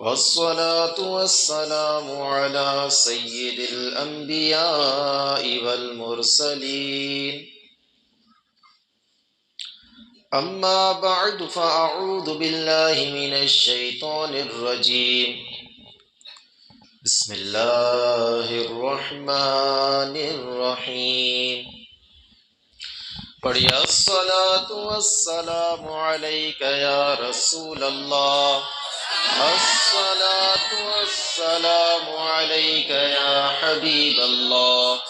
والصلاة والسلام على سيد الأنبياء والمرسلين. أما بعد فأعوذ بالله من الشيطان الرجيم. بسم الله الرحمن الرحيم. پڑھیا الصلاة والسلام عليك يا رسول الله. الصلاة والسلام عليك يا حبيب الله.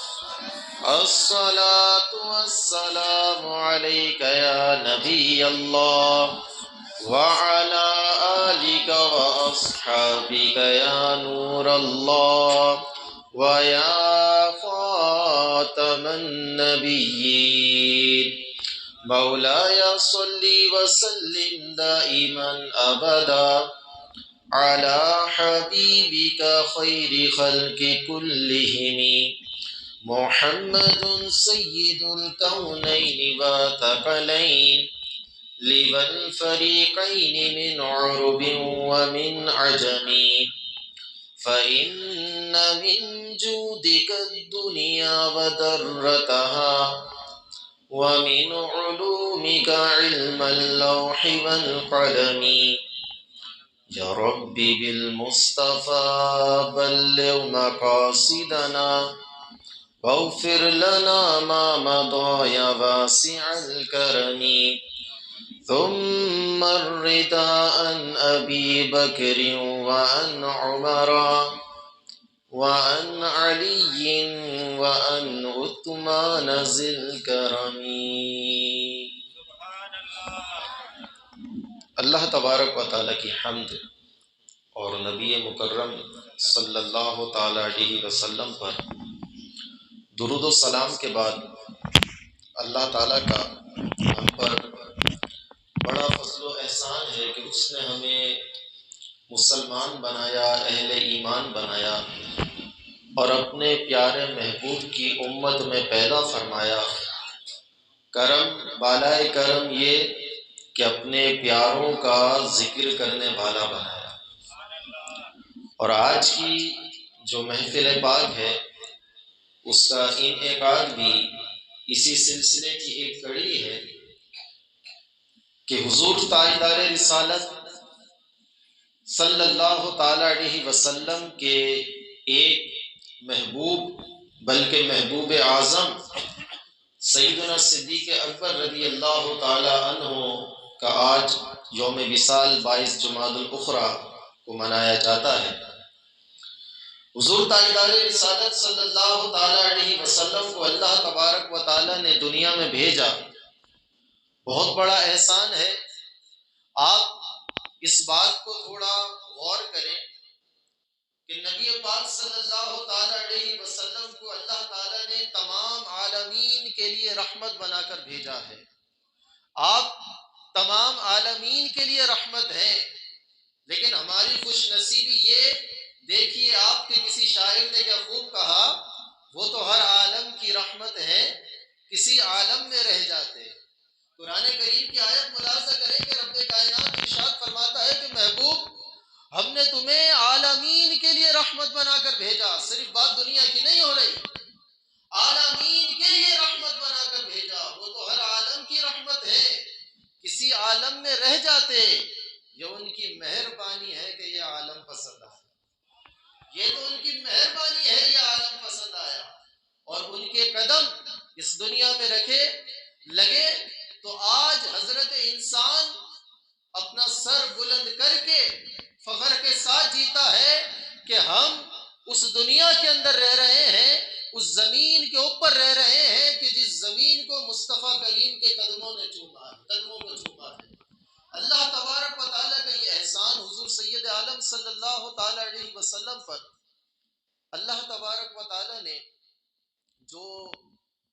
الصلاة والسلام عليك يا نبي الله. وعلى آلك وأصحابك يا نور الله ويا خاتم النبيين. مولاي صل وسلم دائما أبدا على حبيبك خير خلق كلهم محمد سيد الكونين والثقلين للفريقين من عرب ومن عجم. فإن من جودك الدنيا وذرتها ومن علومك علم اللوح والقلم. يا رب بالمصطفى بلغ مقاصدنا واغفر لنا ما مضى يا واسع الكرم. ثم الرضا عن أبي بكر وعن عمر وعن علي وعن عثمان ذي الكرم. اللہ تبارک و تعالیٰ کی حمد اور نبی مکرم صلی اللہ تعالیٰ علیہ وسلم پر درود و سلام کے بعد اللہ تعالیٰ کا ہم پر بڑا فضل و احسان ہے کہ اس نے ہمیں مسلمان بنایا، اہل ایمان بنایا اور اپنے پیارے محبوب کی امت میں پیدا فرمایا. کرم بالائے کرم یہ کہ اپنے پیاروں کا ذکر کرنے والا بنایا. اور آج کی جو محفل پاک ہے اس کا انعقاد بھی اسی سلسلے کی ایک کڑی ہے کہ حضور تاجدار رسالت صلی اللہ تعالی علیہ وسلم کے ایک محبوب بلکہ محبوب اعظم سیدنا صدیق اکبر رضی اللہ تعالی عنہ کا آج یوم وصال 22 جمادی الاخری کو منایا جاتا ہے. حضور تاجدار رسالت صلی اللہ تعالی علیہ وسلم کو اللہ تبارک و تعالی نے دنیا میں بھیجا. بہت بڑا احسان ہے. آپ اس بات کو تھوڑا غور کریں کہ نبی پاک صلی اللہ تعالی علیہ وسلم کو اللہ تعالی نے تمام عالمین کے لیے رحمت بنا کر بھیجا ہے. آپ تمام عالمین کے لیے رحمت ہیں، لیکن ہماری خوش نصیبی یہ دیکھیے آپ کے کسی شاعر نے کیا خوب کہا، وہ تو ہر عالم کی رحمت ہے کسی عالم میں رہ جاتے. قرآن کریم کی آیت ملاحظہ کریں کہ رب کائنات ارشاد فرماتا ہے کہ محبوب ہم نے تمہیں عالمین کے لیے رحمت بنا کر بھیجا. صرف بات دنیا کی نہیں ہو رہی، عالمین کے لیے رحمت بنا کر بھیجا. وہ تو ہر عالم کی رحمت ہے، کسی عالم میں رہ جاتے. یہ ان کی مہربانی ہے کہ یہ عالم پسند آیا. یہ تو ان کی مہربانی ہے یہ عالم پسند آیا. اور ان کے قدم اس دنیا میں رکھے لگے تو آج حضرت انسان اپنا سر بلند کر کے فخر کے ساتھ جیتا ہے کہ ہم اس دنیا کے اندر رہ رہے ہیں، اس زمین کے اوپر رہ رہے ہیں کہ جس زمین کو مصطفیٰ کریم کے قدموں کو چوما ہے. اللہ تبارک و تعالیٰ کا یہ احسان حضور سید عالم صلی اللہ تعالی علیہ وسلم پر اللہ تبارک و تعالیٰ نے جو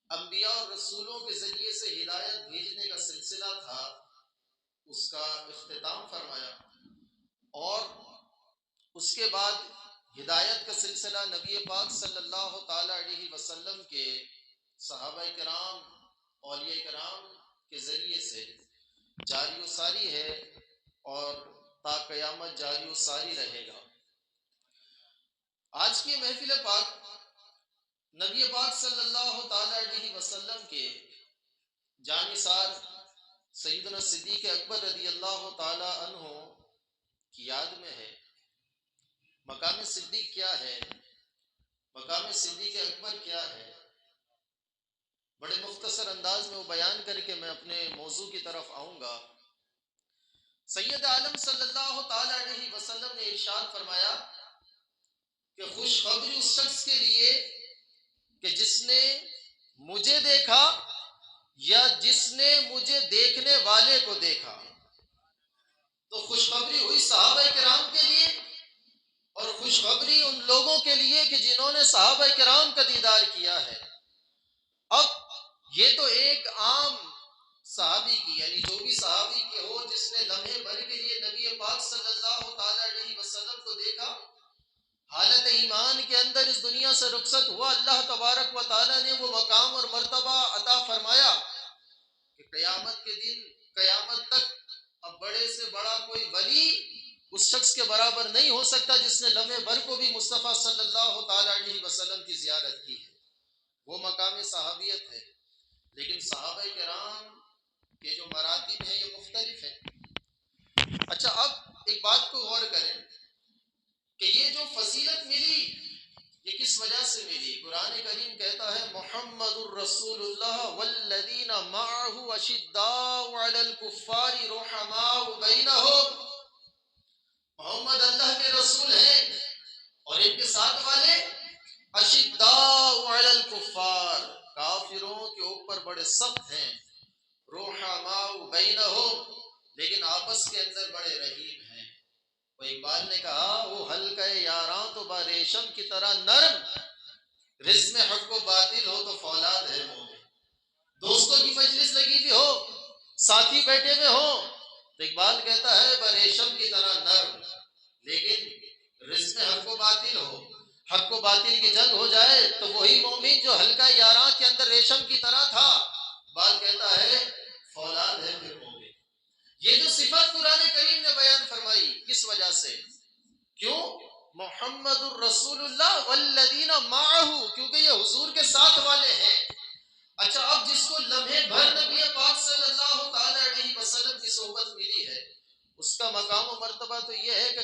انبیاء اور رسولوں کے ذریعے سے ہدایت بھیجنے کا سلسلہ تھا اس کا اختتام فرمایا. اور اس کے بعد ہدایت کا سلسلہ نبی پاک صلی اللہ تعالی علیہ وسلم کے صحابہ کرام اولیاء کرام کے ذریعے سے جاری و ساری ہے. اور تا قیامت جاری و ساری رہے گا۔ آج کی محفل پاک نبی پاک صلی اللہ تعالی علیہ وسلم کے جانثار سیدنا صدیق اکبر رضی اللہ تعالی عنہ کی یاد میں ہے۔ مقام صدیق کیا ہے؟ مقام صدیق اکبر کیا ہے؟ بڑے مختصر انداز میں وہ بیان کر کے میں اپنے موضوع کی طرف آؤں گا۔ سید عالم صلی اللہ تعالی علیہ وسلم نے ارشاد فرمایا کہ خوشخبری اس شخص کے لیے کہ جس نے مجھے دیکھا یا جس نے مجھے دیکھنے والے کو دیکھا۔ تو خوشخبری ہوئی صحابہ کرام کے لیے اور خوشخبری ان لوگوں کے لیے کہ جنہوں نے صحابہ کرام کا دیدار کیا ہے۔ اب یہ تو ایک عام صحابی کی، یعنی جو بھی صحابی کے ہو جس نے لمحے بھر کے لیے نبی پاک صلی اللہ تعالی علیہ وسلم کو دیکھا، حالت ایمان کے اندر اس دنیا سے رخصت ہوا، اللہ تبارک و تعالی نے وہ مقام اور مرتبہ عطا فرمایا کہ قیامت کے دن، قیامت تک اب بڑے سے بڑا کوئی ولی اس شخص کے برابر نہیں ہو سکتا جس نے لمحے بھر کو بھی مصطفیٰ صلی اللہ تعالی علیہ وسلم کی زیارت کی ہے۔ وہ مقام صحابیت ہے۔ لیکن صحابہ کرام کے جو مراتب ہیں یہ مختلف ہیں۔ اچھا، اب ایک بات کو غور کریں کہ یہ جو فضیلت ملی یہ کس وجہ سے ملی؟ قرآن کریم کہتا ہے محمد الرسول اللہ والذین معہ اشداء علی الکفار رحماء بینہم۔ محمد اللہ کے رسول ہیں اور ان کے ساتھ والے اشداء علی الکفار، کافروں کے اوپر بڑے سخت ہیں، رحماء بینہم، لیکن آپس کے اندر بڑے رحیم ہیں۔ وہ اقبال نے کہا وہ حلقہ یاراں تو با ریشم کی طرح نرم، رزق میں حق و باطل ہو تو فولاد ہے مومن۔ دوستوں کی مجلس لگی ہوئی ہو، ساتھی بیٹھے ہوئے ہو تو اقبال کہتا ہے با ریشم کی طرح نرم، لیکن رزق میں حق و باطل ہو، حق و باطل کی جنگ ہو جائے تو وہی مومن جو حلقہ یاراں کے اندر ریشم کی طرح تھا، اقبال کہتا ہے فولاد ہے پھر مومن۔ یہ جو صفت قرآن کریم نے بیان فرمائی کس وجہ سے؟ کیوں؟ محمد الرسول اللہ والذین معہ، کیونکہ یہ حضور کے ساتھ والے ہیں۔ اچھا، اب جس کو لمحے بھر نبی پاک صلی اللہ تعالی علیہ وسلم کی صحبت ملی ہے، اس کا مقام و مرتبہ تو یہ ہے کہ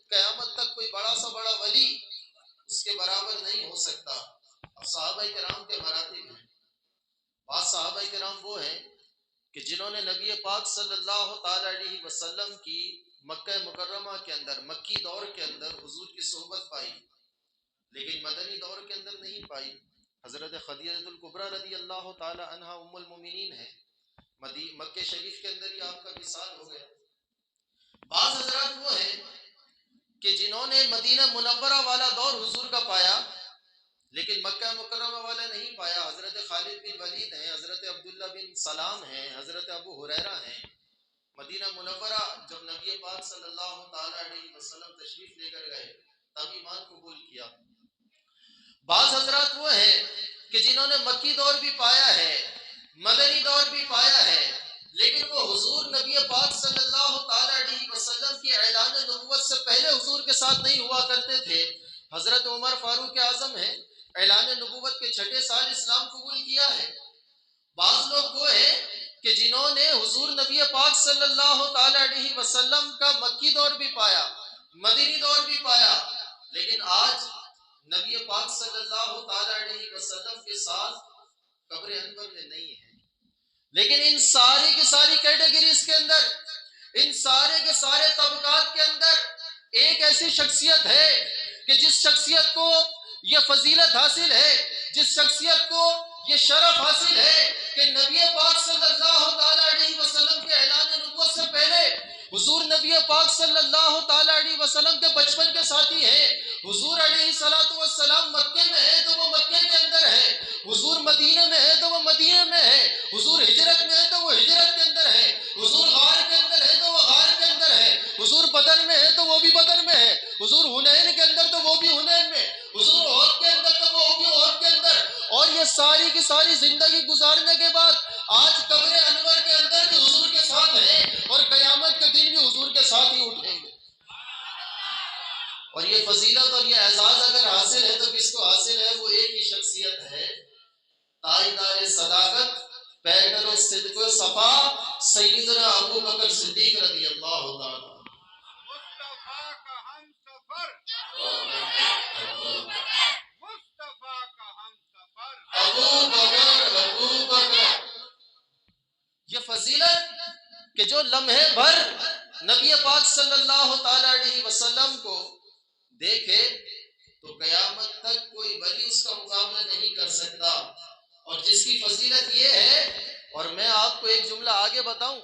قیامت تک کوئی بڑا سا بڑا ولی اس کے برابر نہیں ہو سکتا۔ اب صحابہ کرام کے مراتب ہیں۔ بعض صحابہ کرام وہ ہیں کہ جنہوں نے نبی پاک صلی اللہ تعالی علیہ وسلم کی مکہ مکرمہ کے اندر، مکی دور کے اندر حضور کی صحبت پائی، لیکن مدنی دور کے اندر نہیں پائی۔ حضرت خدیجہ الکبریٰ رضی اللہ تعالی عنہا ام المومنین ہے، مکہ شریف کے اندر ہی آپ کا وصال ہو گیا۔ بعض حضرات وہ ہیں کہ جنہوں نے مدینہ منورہ والا دور حضور کا پایا لیکن مکہ مکرمہ والا نہیں پایا۔ حضرت خالد بن ولید ہیں، حضرت عبداللہ بن سلام ہیں، حضرت ابو ہریرہ ہیں۔ مدینہ منورہ جب نبی پاک صلی اللہ تعالی علیہ وسلم تشریف لے کر گئے تب ایمان قبول کیا۔ بعض حضرات وہ ہیں کہ جنہوں نے مکی دور بھی پایا ہے، مدنی دور بھی پایا ہے، لیکن وہ حضور نبی پاک صلی اللہ تعالی علیہ وسلم کی اعلان نبوت سے پہلے حضور کے ساتھ نہیں ہوا کرتے تھے۔ حضرت عمر فاروق اعظم ہیں، اعلان نبوت کے 6 سال اسلام قبول کیا ہے۔ بعض لوگ وہ ہیں کہ جنہوں نے حضور نبی پاک صلی اللہ تعالی علیہ وسلم کا مکی دور بھی پایا، مدنی دور بھی پایا، لیکن آج نبی پاک صلی اللہ تعالی علیہ وسلم کے ساتھ قبر انور میں نہیں ہے۔ لیکن ان ساری کی ساری کیٹیگریز کے اندر، ان سارے کے سارے طبقات کے اندر ایک ایسی شخصیت ہے کہ جس شخصیت کو یہ فضیلت حاصل ہے، جس شخصیت کو یہ شرف حاصل ہے کہ نبی پاک صلی اللہ تعالی علیہ وسلم کے اعلان نبوت سے پہلے حضور نبی پاک صلی اللہ تعالی علیہ وسلم کے بچپن کے ساتھی ہیں۔ حضور علیہ السلام مکے میں ہے تو وہ مکے کے اندر ہے، حضور مدینہ میں ہے تو وہ مدینہ میں ہے، حضور ہجرت میں ہے تو وہ ہجرت کے اندر ہے، حضور غار کے اندر ہے تو وہ غار کے اندر ہے، حضور بدر میں ہے تو وہ بھی بدر میں ہے، حضور حنین کے اندر تو وہ بھی حنین میں، حضور احد کے اندر تو وہ بھی احد کے اندر۔ اور یہ ساری کی ساری زندگی گزارنے کے بعد آج قبر انور کے اندر بھی حضور کے ساتھ ہے اور قیامت کے دن بھی حضور کے ساتھ ہی اور یہ فضیلت اور یہ اعزاز اگر حاصل ہے تو کس کو حاصل ہے؟ وہ ایک ہی شخصیت ہے، تاجدار صداقت، پیکر و صدق و صفا، سیدنا ابو بکر صدیق رضی اللہ تعالیٰ۔ مصطفیٰ کا ہم سفر، مصطفیٰ کا ہم سفر، ابو بکر، ابو بکر۔ یہ فضیلت کہ جو لمحے بھر نبی پاک صلی اللہ تعالی علیہ وسلم کو دیکھے تو قیامت تک کوئی ولی اس کا مقابلہ نہیں کر سکتا، اور جس کی فضیلت یہ ہے، اور میں آپ کو ایک جملہ آگے بتاؤں،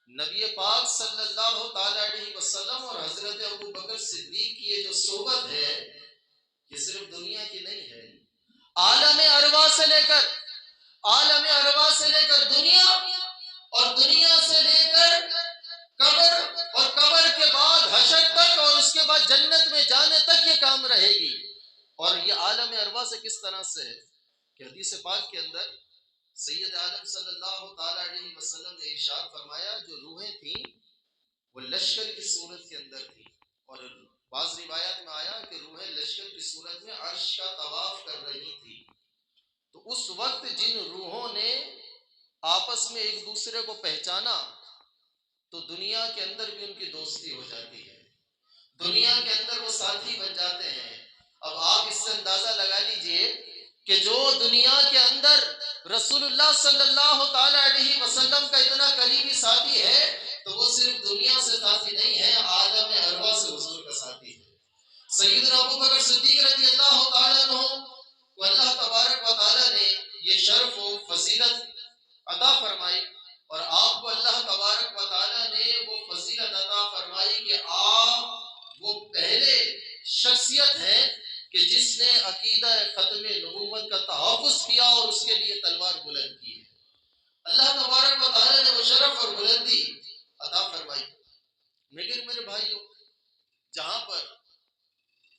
نبی پاک صلی اللہ تعالی علیہ وسلم اور حضرت ابو بکر صدیق کی یہ جو صحبت ہے، یہ صرف دنیا کی نہیں ہے، عالم ارواح سے لے کر، عالم ارواح سے لے کر دنیا، اور دنیا سے لے کر قبر، اور قبر کے بعد حشر تک، اور اس کے بعد جنت میں جانے تک یہ کام رہے گی۔ اور یہ عالم ارواح سے کس طرح سے ہے کہ حدیث پاک کے اندر سید عالم صلی اللہ تعالی علیہ وسلم نے ارشاد فرمایا، جو روحیں تھیں وہ لشکر کی صورت کے اندر تھی، اور بعض روایات میں آیا کہ روحیں لشکر کی صورت میں عرش کا طواف کر رہی تھی۔ تو اس وقت جن روحوں نے آپس میں ایک دوسرے کو پہچانا تو دنیا کے اندر بھی ان کی دوستی ہو جاتی ہے، دنیا کے اندر وہ ساتھی بن جاتے ہیں۔ اب آپ اس سے اندازہ لگا لیجئے کہ جو دنیا کے اندر رسول اللہ صلی اللہ تعالی علیہ وسلم کا اتنا قریبی ساتھی ہے، تو وہ صرف دنیا سے ساتھی نہیں ہے، عالم ارواح سے حضور کا ساتھی ہے۔ سیدنا ابو بکر صدیق رضی اللہ تعالیٰ عنہ کو اللہ تبارک و تعالیٰ نے یہ شرف و فضیلت عطا فرمائی، اور آپ کو اللہ تبارک و تعالیٰ نے وہ فضیلت عطا فرمائی کہ آپ وہ پہلے شخصیت ہیں کہ جس نے عقیدہ ختم نبوت کا تحفظ کیا اور اس کے لیے تلوار بلند کی ہے۔ اللہ تبارک و تعالیٰ نے وہ شرف اور بلندی عطا فرمائی۔ لیکن میرے بھائیوں، جہاں پر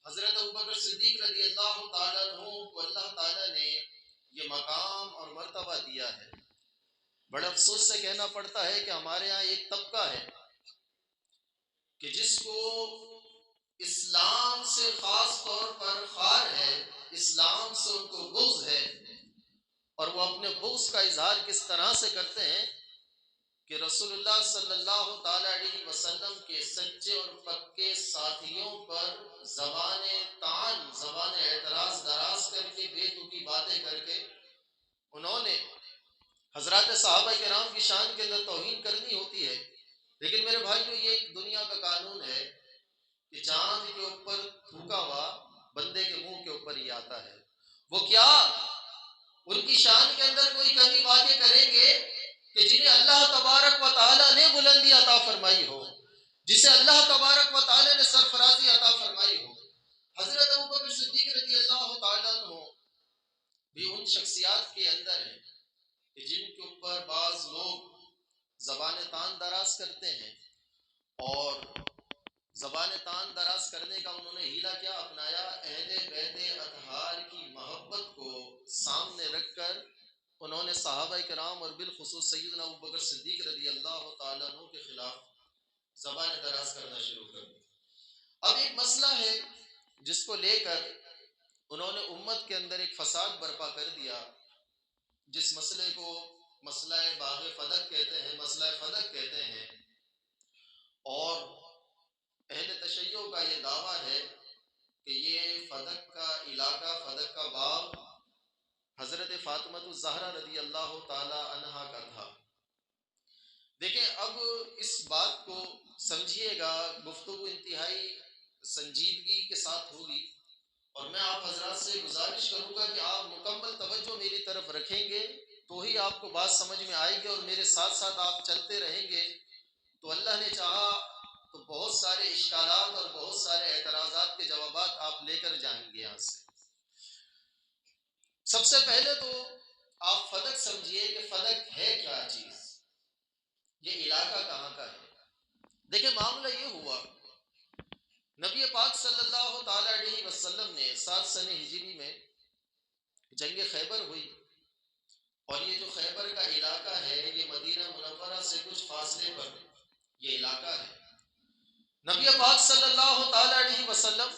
حضرت ابوبکر صدیق رضی اللہ تعالیٰ عنہ کو اللہ تعالیٰ نے یہ مقام اور مرتبہ دیا ہے، بڑے افسوس سے کہنا پڑتا ہے کہ ہمارے ہاں ایک طبقہ ہے کہ جس کو اسلام سے خاص طور پر خار ہے، اسلام سے ان کو بغض ہے، اور وہ اپنے بغض کا اظہار کس طرح سے کرتے ہیں کہ رسول اللہ صلی اللہ تعالی علیہ وسلم کے سچے اور پکے ساتھیوں پر زبان طعن، زبان اعتراض دراز کر کے، بے تکی باتیں کر کے انہوں نے حضرات صحابہ کرام کی شان کے اندر توہین کرنی ہوتی ہے۔ لیکن میرے بھائیو، یہ ایک دنیا کا قانون ہے کہ چاند کے اوپر تھوکا ہوا بندے کے منہ کے اوپر ہی آتا ہے۔ وہ کیا ان کی شان کے اندر کوئی کمی باتیں کریں گے کہ جنہیں اللہ تبارک و تعالیٰ نے بلندی عطا فرمائی ہو، جسے اللہ تبارک و تعالیٰ نے سرفرازی عطا فرمائی ہو۔ حضرت ابوبکر صدیق رضی اللہ تعالیٰ عنہ بھی ان شخصیات کے اندر ہیں کہ جن کے اوپر بعض لوگ زبان تان دراز کرتے ہیں، اور زبان تان دراز کرنے کا انہوں نے ہیلا کیا اپنایا؟ اہل بیت اطہار کی محبت کو سامنے رکھ کر انہوں نے صحابہ کرام اور بالخصوص سیدنا ابوبکر صدیق رضی اللہ تعالیٰ عنہ کے خلاف زبان دراز کرنا شروع کر دی۔ اب ایک مسئلہ ہے جس کو لے کر انہوں نے امت کے اندر ایک فساد برپا کر دیا، جس مسئلے کو مسئلہ باغ فدق کہتے ہیں، مسئلہ فدق کہتے ہیں، اور اہل تشیع کا یہ دعویٰ ہے کہ یہ فدق کا علاقہ، فدق کا باغ حضرت فاطمہ الزہرا رضی اللہ تعالی عنہا کا تھا۔ دیکھیں، اب اس بات کو سمجھیے گا، گفتگو انتہائی سنجیدگی کے ساتھ ہوگی، اور میں آپ حضرات سے گزارش کروں گا کہ آپ مکمل توجہ میری طرف رکھیں گے تو ہی آپ کو بات سمجھ میں آئے گی، اور میرے ساتھ ساتھ آپ چلتے رہیں گے تو اللہ نے چاہا تو بہت سارے اشکالات اور بہت سارے اعتراضات کے جوابات آپ لے کر جائیں گے یہاں سے۔ سب سے پہلے تو آپ فدق سمجھیے کہ فدق ہے کیا چیز، یہ علاقہ کہاں کا ہے۔ دیکھیں، معاملہ یہ ہوا، نبی پاک صلی اللہ تعالی علیہ وسلم نے 7 سنہ ہجری میں جنگ خیبر ہوئی، اور یہ جو خیبر کا علاقہ ہے یہ مدینہ منورہ سے کچھ فاصلے پر یہ علاقہ ہے۔ نبی پاک صلی اللہ تعالی علیہ وسلم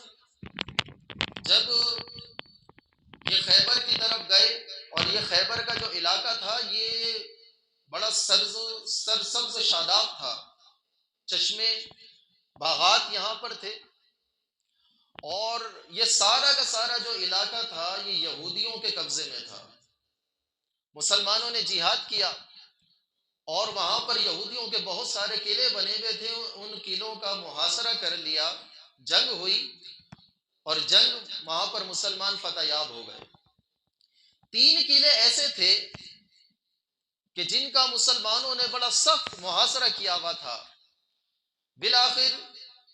جب یہ خیبر کی طرف گئے، اور یہ خیبر کا جو علاقہ تھا یہ بڑا سرسبز شاداب تھا، چشمے باغات یہاں پر تھے، اور یہ سارا کا سارا جو علاقہ تھا یہ یہودیوں کے قبضے میں تھا۔ مسلمانوں نے جہاد کیا اور وہاں پر یہودیوں کے بہت سارے قلعے بنے ہوئے تھے، ان قلعوں کا محاصرہ کر لیا، جنگ ہوئی، اور جنگ وہاں پر مسلمان فتح یاب ہو گئے۔ 3 قلعے ایسے تھے کہ جن کا مسلمانوں نے بڑا سخت محاصرہ کیا ہوا تھا۔ بالآخر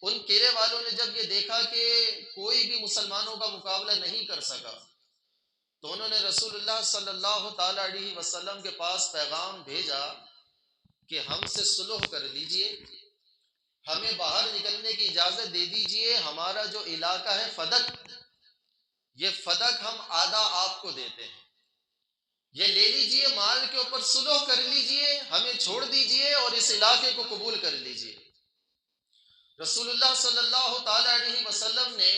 ان قلعے والوں نے جب یہ دیکھا کہ کوئی بھی مسلمانوں کا مقابلہ نہیں کر سکا، تو انہوں نے رسول اللہ صلی اللہ تعالی علیہ وسلم کے پاس پیغام بھیجا کہ ہم سے صلح کر لیجئے، ہمیں باہر نکلنے کی اجازت دے دیجئے، ہمارا جو علاقہ ہے فدق، یہ فدق ہم آدھا آپ کو دیتے ہیں، یہ لے لیجئے، مال کے اوپر صلح کر لیجئے، ہمیں چھوڑ دیجئے اور اس علاقے کو قبول کر لیجئے۔ رسول اللہ صلی اللہ تعالی علیہ وسلم نے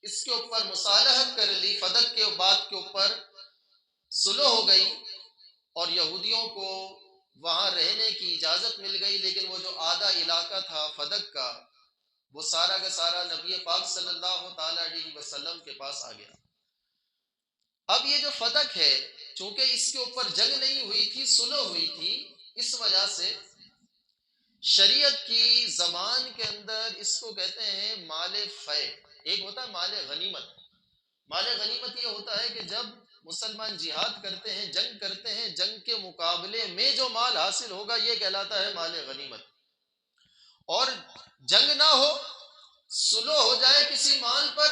اس کے اوپر مصالحت کر لی، فدق کے بات کے اوپر صلح ہو گئی، اور یہودیوں کو وہاں رہنے کی اجازت مل گئی، لیکن وہ جو آدھا علاقہ تھا فدق کا، وہ سارا کا سارا نبی پاک صلی اللہ تعالی علیہ وسلم کے پاس آ گیا۔ اب یہ جو فدق ہے، چونکہ اس کے اوپر جنگ نہیں ہوئی تھی، صلح ہوئی تھی، اس وجہ سے شریعت کی زبان کے اندر اس کو کہتے ہیں مال فے۔ ایک ہوتا ہے مال غنیمت۔ مال غنیمت یہ ہوتا ہے کہ جب مسلمان جہاد کرتے ہیں، جنگ کرتے ہیں، جنگ کے مقابلے میں جو مال حاصل ہوگا یہ کہلاتا ہے مال غنیمت، اور جنگ نہ ہو، صلح ہو جائے کسی مال پر،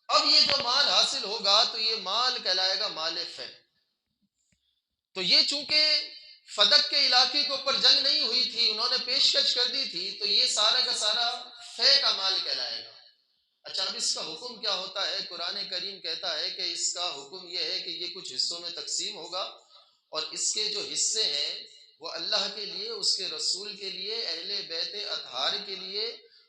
اب یہ جو مال حاصل ہوگا تو یہ مال کہلائے گا مال فے۔ تو یہ چونکہ فدق کے علاقے کے اوپر جنگ نہیں ہوئی تھی، انہوں نے پیشکش کر دی تھی، تو یہ سارا کا سارا فے کا مال کہلائے گا۔ اچھا، اب اس کا حکم کیا ہوتا ہے؟ قرآن کریم کہتا ہے کہ اس کا حکم یہ ہے کہ یہ کچھ حصوں میں تقسیم ہوگا، اور اس کے جو حصے ہیں وہ اللہ کے لیے، اس کے رسول کے لیے، اہل بیت اطہار کے لیے،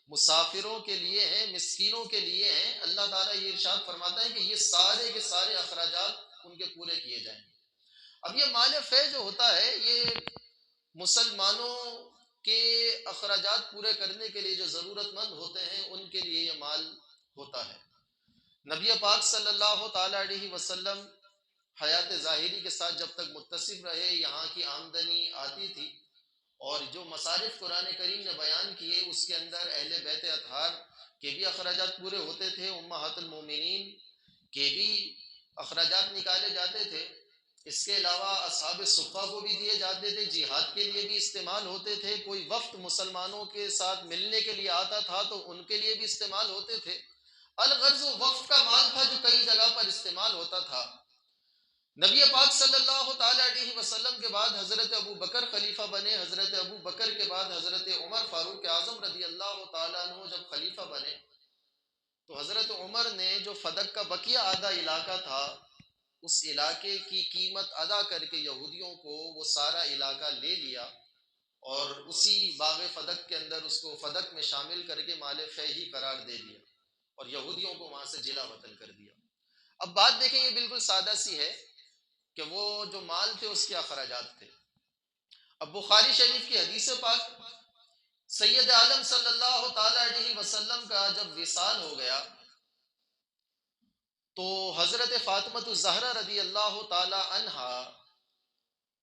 مسافروں کے لیے ہیں، مسکینوں کے لیے ہیں۔ اللہ تعالیٰ یہ ارشاد فرماتا ہے کہ یہ سارے کے سارے اخراجات ان کے پورے کیے جائیں گے۔ اب یہ مال فے جو ہوتا ہے یہ مسلمانوں کے اخراجات پورے کرنے کے لیے جو ضرورت مند ہوتے ہیں ان کے لیے یہ مال ہوتا ہے۔ نبی پاک صلی اللہ تعالی علیہ وسلم حیات ظاہری کے ساتھ جب تک متصف رہے، یہاں کی آمدنی آتی تھی، اور جو مصارف قرآن کریم نے بیان کیے اس کے اندر اہل بیت اطہار کے بھی اخراجات پورے ہوتے تھے، امہات المومنین کے بھی اخراجات نکالے جاتے تھے، اس کے علاوہ اصحاب صفہ کو بھی دیے جاتے تھے، جہاد کے لیے بھی استعمال ہوتے تھے، کوئی وقت مسلمانوں کے ساتھ ملنے کے لیے آتا تھا تو ان کے لیے بھی استعمال ہوتے تھے۔ الغرض وقت کا مال تھا جو کئی جگہ پر استعمال ہوتا تھا۔ نبی پاک صلی اللہ تعالی علیہ وسلم کے بعد حضرت ابو بکر خلیفہ بنے، حضرت ابو بکر کے بعد حضرت عمر فاروق اعظم رضی اللہ تعالیٰ عنہ جب خلیفہ بنے، تو حضرت عمر نے جو فدق کا بقیہ آدھا علاقہ تھا اس علاقے کی قیمت ادا کر کے یہودیوں کو وہ سارا علاقہ لے لیا، اور اسی باغ فدق کے اندر اس کو فدق میں شامل کر کے مال فے ہی قرار دے دیا، اور یہودیوں کو وہاں سے جلا وطن کر دیا۔ اب بات دیکھیں، یہ بالکل سادہ سی ہے کہ وہ جو مال تھے اس کے اخراجات تھے۔ اب بخاری شریف کی حدیث پاک، سید عالم صلی اللہ تعالی علیہ وسلم کا جب وصال ہو گیا تو حضرت فاطمۃ الزہرا رضی اللہ تعالی عنہا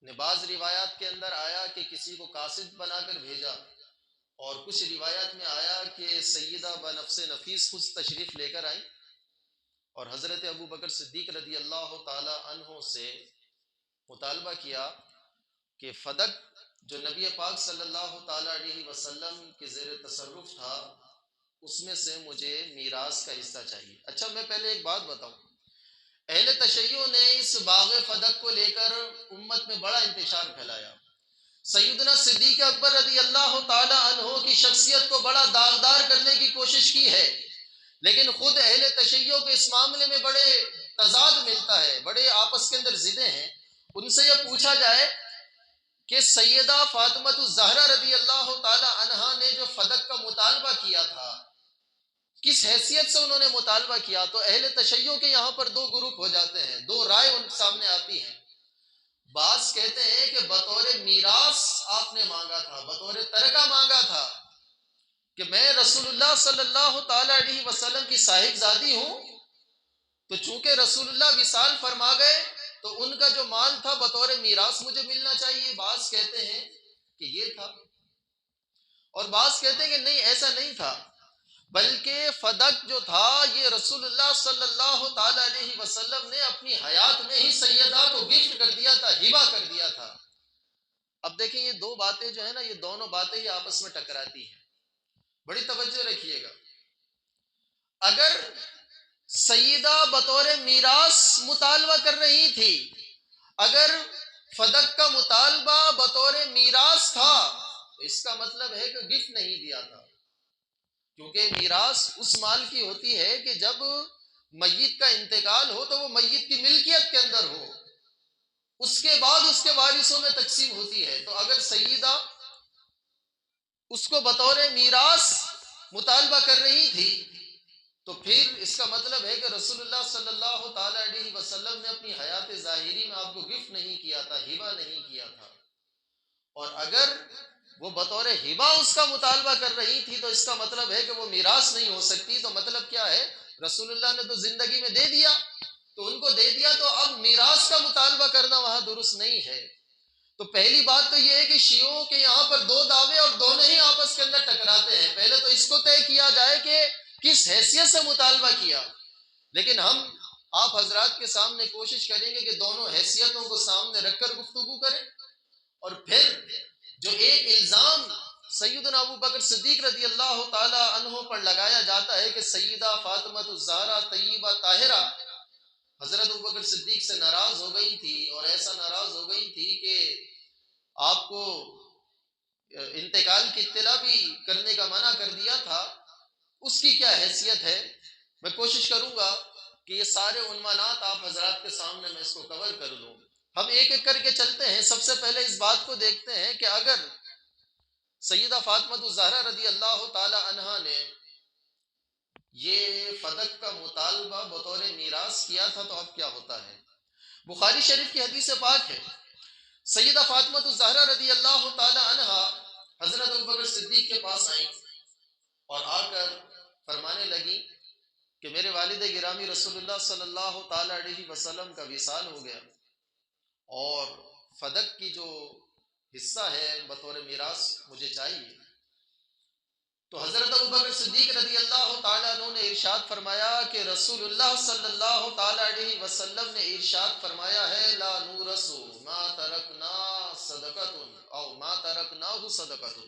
نے بعض روایات کے اندر آیا کہ کسی کو قاصد بنا کر بھیجا، اور کچھ روایات میں آیا کہ سیدہ بنفس نفیس خود تشریف لے کر آئیں، اور حضرت ابو بکر صدیق رضی اللہ تعالی عنہ سے مطالبہ کیا کہ فدق جو نبی پاک صلی اللہ تعالی علیہ وسلم کے زیر تصرف تھا اس میں سے مجھے میراث کا حصہ چاہیے۔ اچھا، میں پہلے ایک بات بتاؤں، اہل تشیع نے اس باغ فدق کو لے کر امت میں بڑا انتشار پھیلایا، سیدنا صدیق اکبر رضی اللہ تعالی عنہ کی شخصیت کو بڑا داغدار کرنے کی کوشش کی ہے، لیکن خود اہل تشیع کو اس معاملے میں بڑے تضاد ملتا ہے، بڑے آپس کے اندر ضدیں ہیں۔ ان سے یہ پوچھا جائے کہ سیدہ فاطمہ الزہرا رضی اللہ تعالی عنہا نے جو فدق کا مطالبہ کیا تھا، کس حیثیت سے انہوں نے مطالبہ کیا؟ تو اہل تشیع کے یہاں پر دو گروپ ہو جاتے ہیں، دو رائے ان سامنے آتی ہیں۔ بعض کہتے ہیں کہ بطور میراث آپ نے مانگا تھا، بطور ترکہ مانگا تھا، کہ میں رسول اللہ صلی اللہ تعالی علیہ وسلم کی صاحب زادی ہوں، تو چونکہ رسول اللہ وصال فرما گئے تو ان کا جو مال تھا بطور میراث مجھے ملنا چاہیے۔ بعض کہتے ہیں کہ یہ تھا، اور بعض کہتے ہیں کہ نہیں، ایسا نہیں تھا، بلکہ فدق جو تھا یہ رسول اللہ صلی اللہ تعالی علیہ وسلم نے اپنی حیات میں ہی سیدہ کو گفٹ کر دیا تھا، ہبہ کر دیا تھا۔ اب دیکھیں یہ دو باتیں جو ہیں نا، یہ دونوں باتیں ہی آپس میں ٹکراتی ہیں، بڑی توجہ رکھیے گا۔ اگر سیدہ بطور میراث مطالبہ کر رہی تھی، اگر فدق کا مطالبہ بطور میراث تھا، تو اس کا مطلب ہے کہ گفٹ نہیں دیا تھا، کیونکہ میراث اس مال کی ہوتی ہے کہ جب میت کا انتقال ہو تو وہ میت کی ملکیت کے اندر ہو، اس کے بعد اس کے وارثوں میں تقسیم ہوتی ہے۔ تو اگر سیدہ اس کو بطور میراث مطالبہ کر رہی تھی تو پھر اس کا مطلب ہے کہ رسول اللہ صلی اللہ تعالی علیہ وسلم نے اپنی حیات ظاہری میں آپ کو گفٹ نہیں کیا تھا، ہبہ نہیں کیا تھا۔ اور اگر وہ بطور ہبہ اس کا مطالبہ کر رہی تھی تو اس کا مطلب ہے کہ وہ میراث نہیں ہو سکتی۔ تو مطلب کیا ہے؟ رسول اللہ نے تو زندگی میں دے دیا، تو ان کو دے دیا، تو اب میراث کا مطالبہ کرنا وہاں درست نہیں ہے۔ تو پہلی بات تو یہ ہے کہ شیعوں کے یہاں پر دو دعوے اور دونوں ہی آپس کے اندر ٹکراتے ہیں۔ پہلے تو اس کو طے کیا جائے کہ کس حیثیت سے مطالبہ کیا، لیکن ہم آپ حضرات کے سامنے کوشش کریں گے کہ دونوں حیثیتوں کو سامنے رکھ کر گفتگو کریں، اور پھر جو ایک الزام سیدنا ابو بکر صدیق رضی اللہ تعالی عنہ پر لگایا جاتا ہے کہ سیدہ فاطمہ الزہرا طیبہ طاہرہ حضرت ابو بکر صدیق سے ناراض ہو گئی تھی، اور ایسا ناراض ہو گئی تھی کہ آپ کو انتقال کی اطلاع بھی کرنے کا منع کر دیا تھا، اس کی کیا حیثیت ہے؟ میں کوشش کروں گا کہ یہ سارے عنوانات آپ حضرات کے سامنے میں اس کو کور کر دوں۔ ہم ایک ایک کر کے چلتے ہیں۔ سب سے پہلے اس بات کو دیکھتے ہیں کہ اگر سیدہ فاطمہ الزہرا رضی اللہ تعالی عنہا نے یہ فدق کا مطالبہ بطور میراث کیا تھا تو اب کیا ہوتا ہے؟ بخاری شریف کی حدیث پاک ہے، سیدہ فاطمہ الزہرا رضی اللہ تعالی عنہا حضرت ابوبکر صدیق کے پاس آئیں اور آ کر فرمانے لگی کہ میرے والد گرامی رسول اللہ صلی اللہ تعالی علیہ وسلم کا وصال ہو گیا، اور فدق کی جو حصہ ہے بطور میراث مجھے چاہیے۔ تو حضرت ابوبکر صدیق رضی اللہ تعالیٰ عنہ نے ارشاد فرمایا کہ رسول اللہ صلی اللہ تعالیٰ علیہ وسلم نے ارشاد فرمایا ہے لا نورث ما ترکنا صدقۃ او ما ترکناہ صدقۃ۔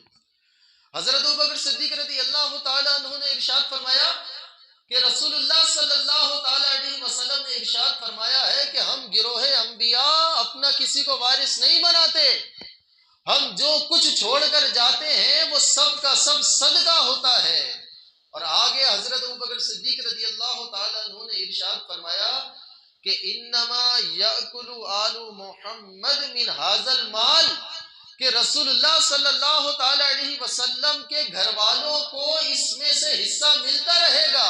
حضرت ابوبکر صدیق رضی اللہ تعالیٰ عنہ نے ارشاد فرمایا کہ رسول اللہ صلی اللہ تعالیٰ علیہ وسلم نے ارشاد فرمایا ہے کہ ہم گروہ انبیاء اپنا کسی کو وارث نہیں بناتے، ہم جو کچھ چھوڑ کر جاتے ہیں وہ سب کا سب صدقہ ہوتا ہے۔ اور آگے حضرت ابوبکر صدیق رضی اللہ تعالیٰ عنہ نے ارشاد فرمایا کہ انما یأکل آل محمد من ھذا المال، کہ رسول اللہ صلی اللہ تعالیٰ علیہ وسلم کے گھر والوں کو اس میں سے حصہ ملتا رہے گا۔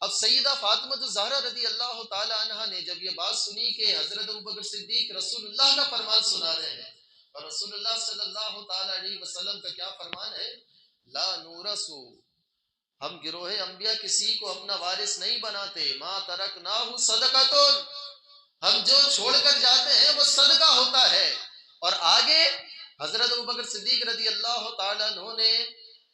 اب سیدہ فاطمہ الزہرا رضی اللہ تعالیٰ عنہ نے جب یہ بات سنی کہ حضرت ابوبکر صدیق رسول اللہ کا فرمان سنا رہے ہیں، اور رسول اللہ صلی اللہ تعالی علیہ وسلم کا کیا فرمان ہے؟ لا نورث، ہم گروہ انبیاء کسی کو اپنا وارث نہیں بناتے، ما ترکناہ صدقۃ، ہم جو چھوڑ کر جاتے ہیں وہ صدقہ ہوتا ہے۔ اور آگے حضرت ابوبکر صدیق رضی اللہ تعالیٰ عنہ نے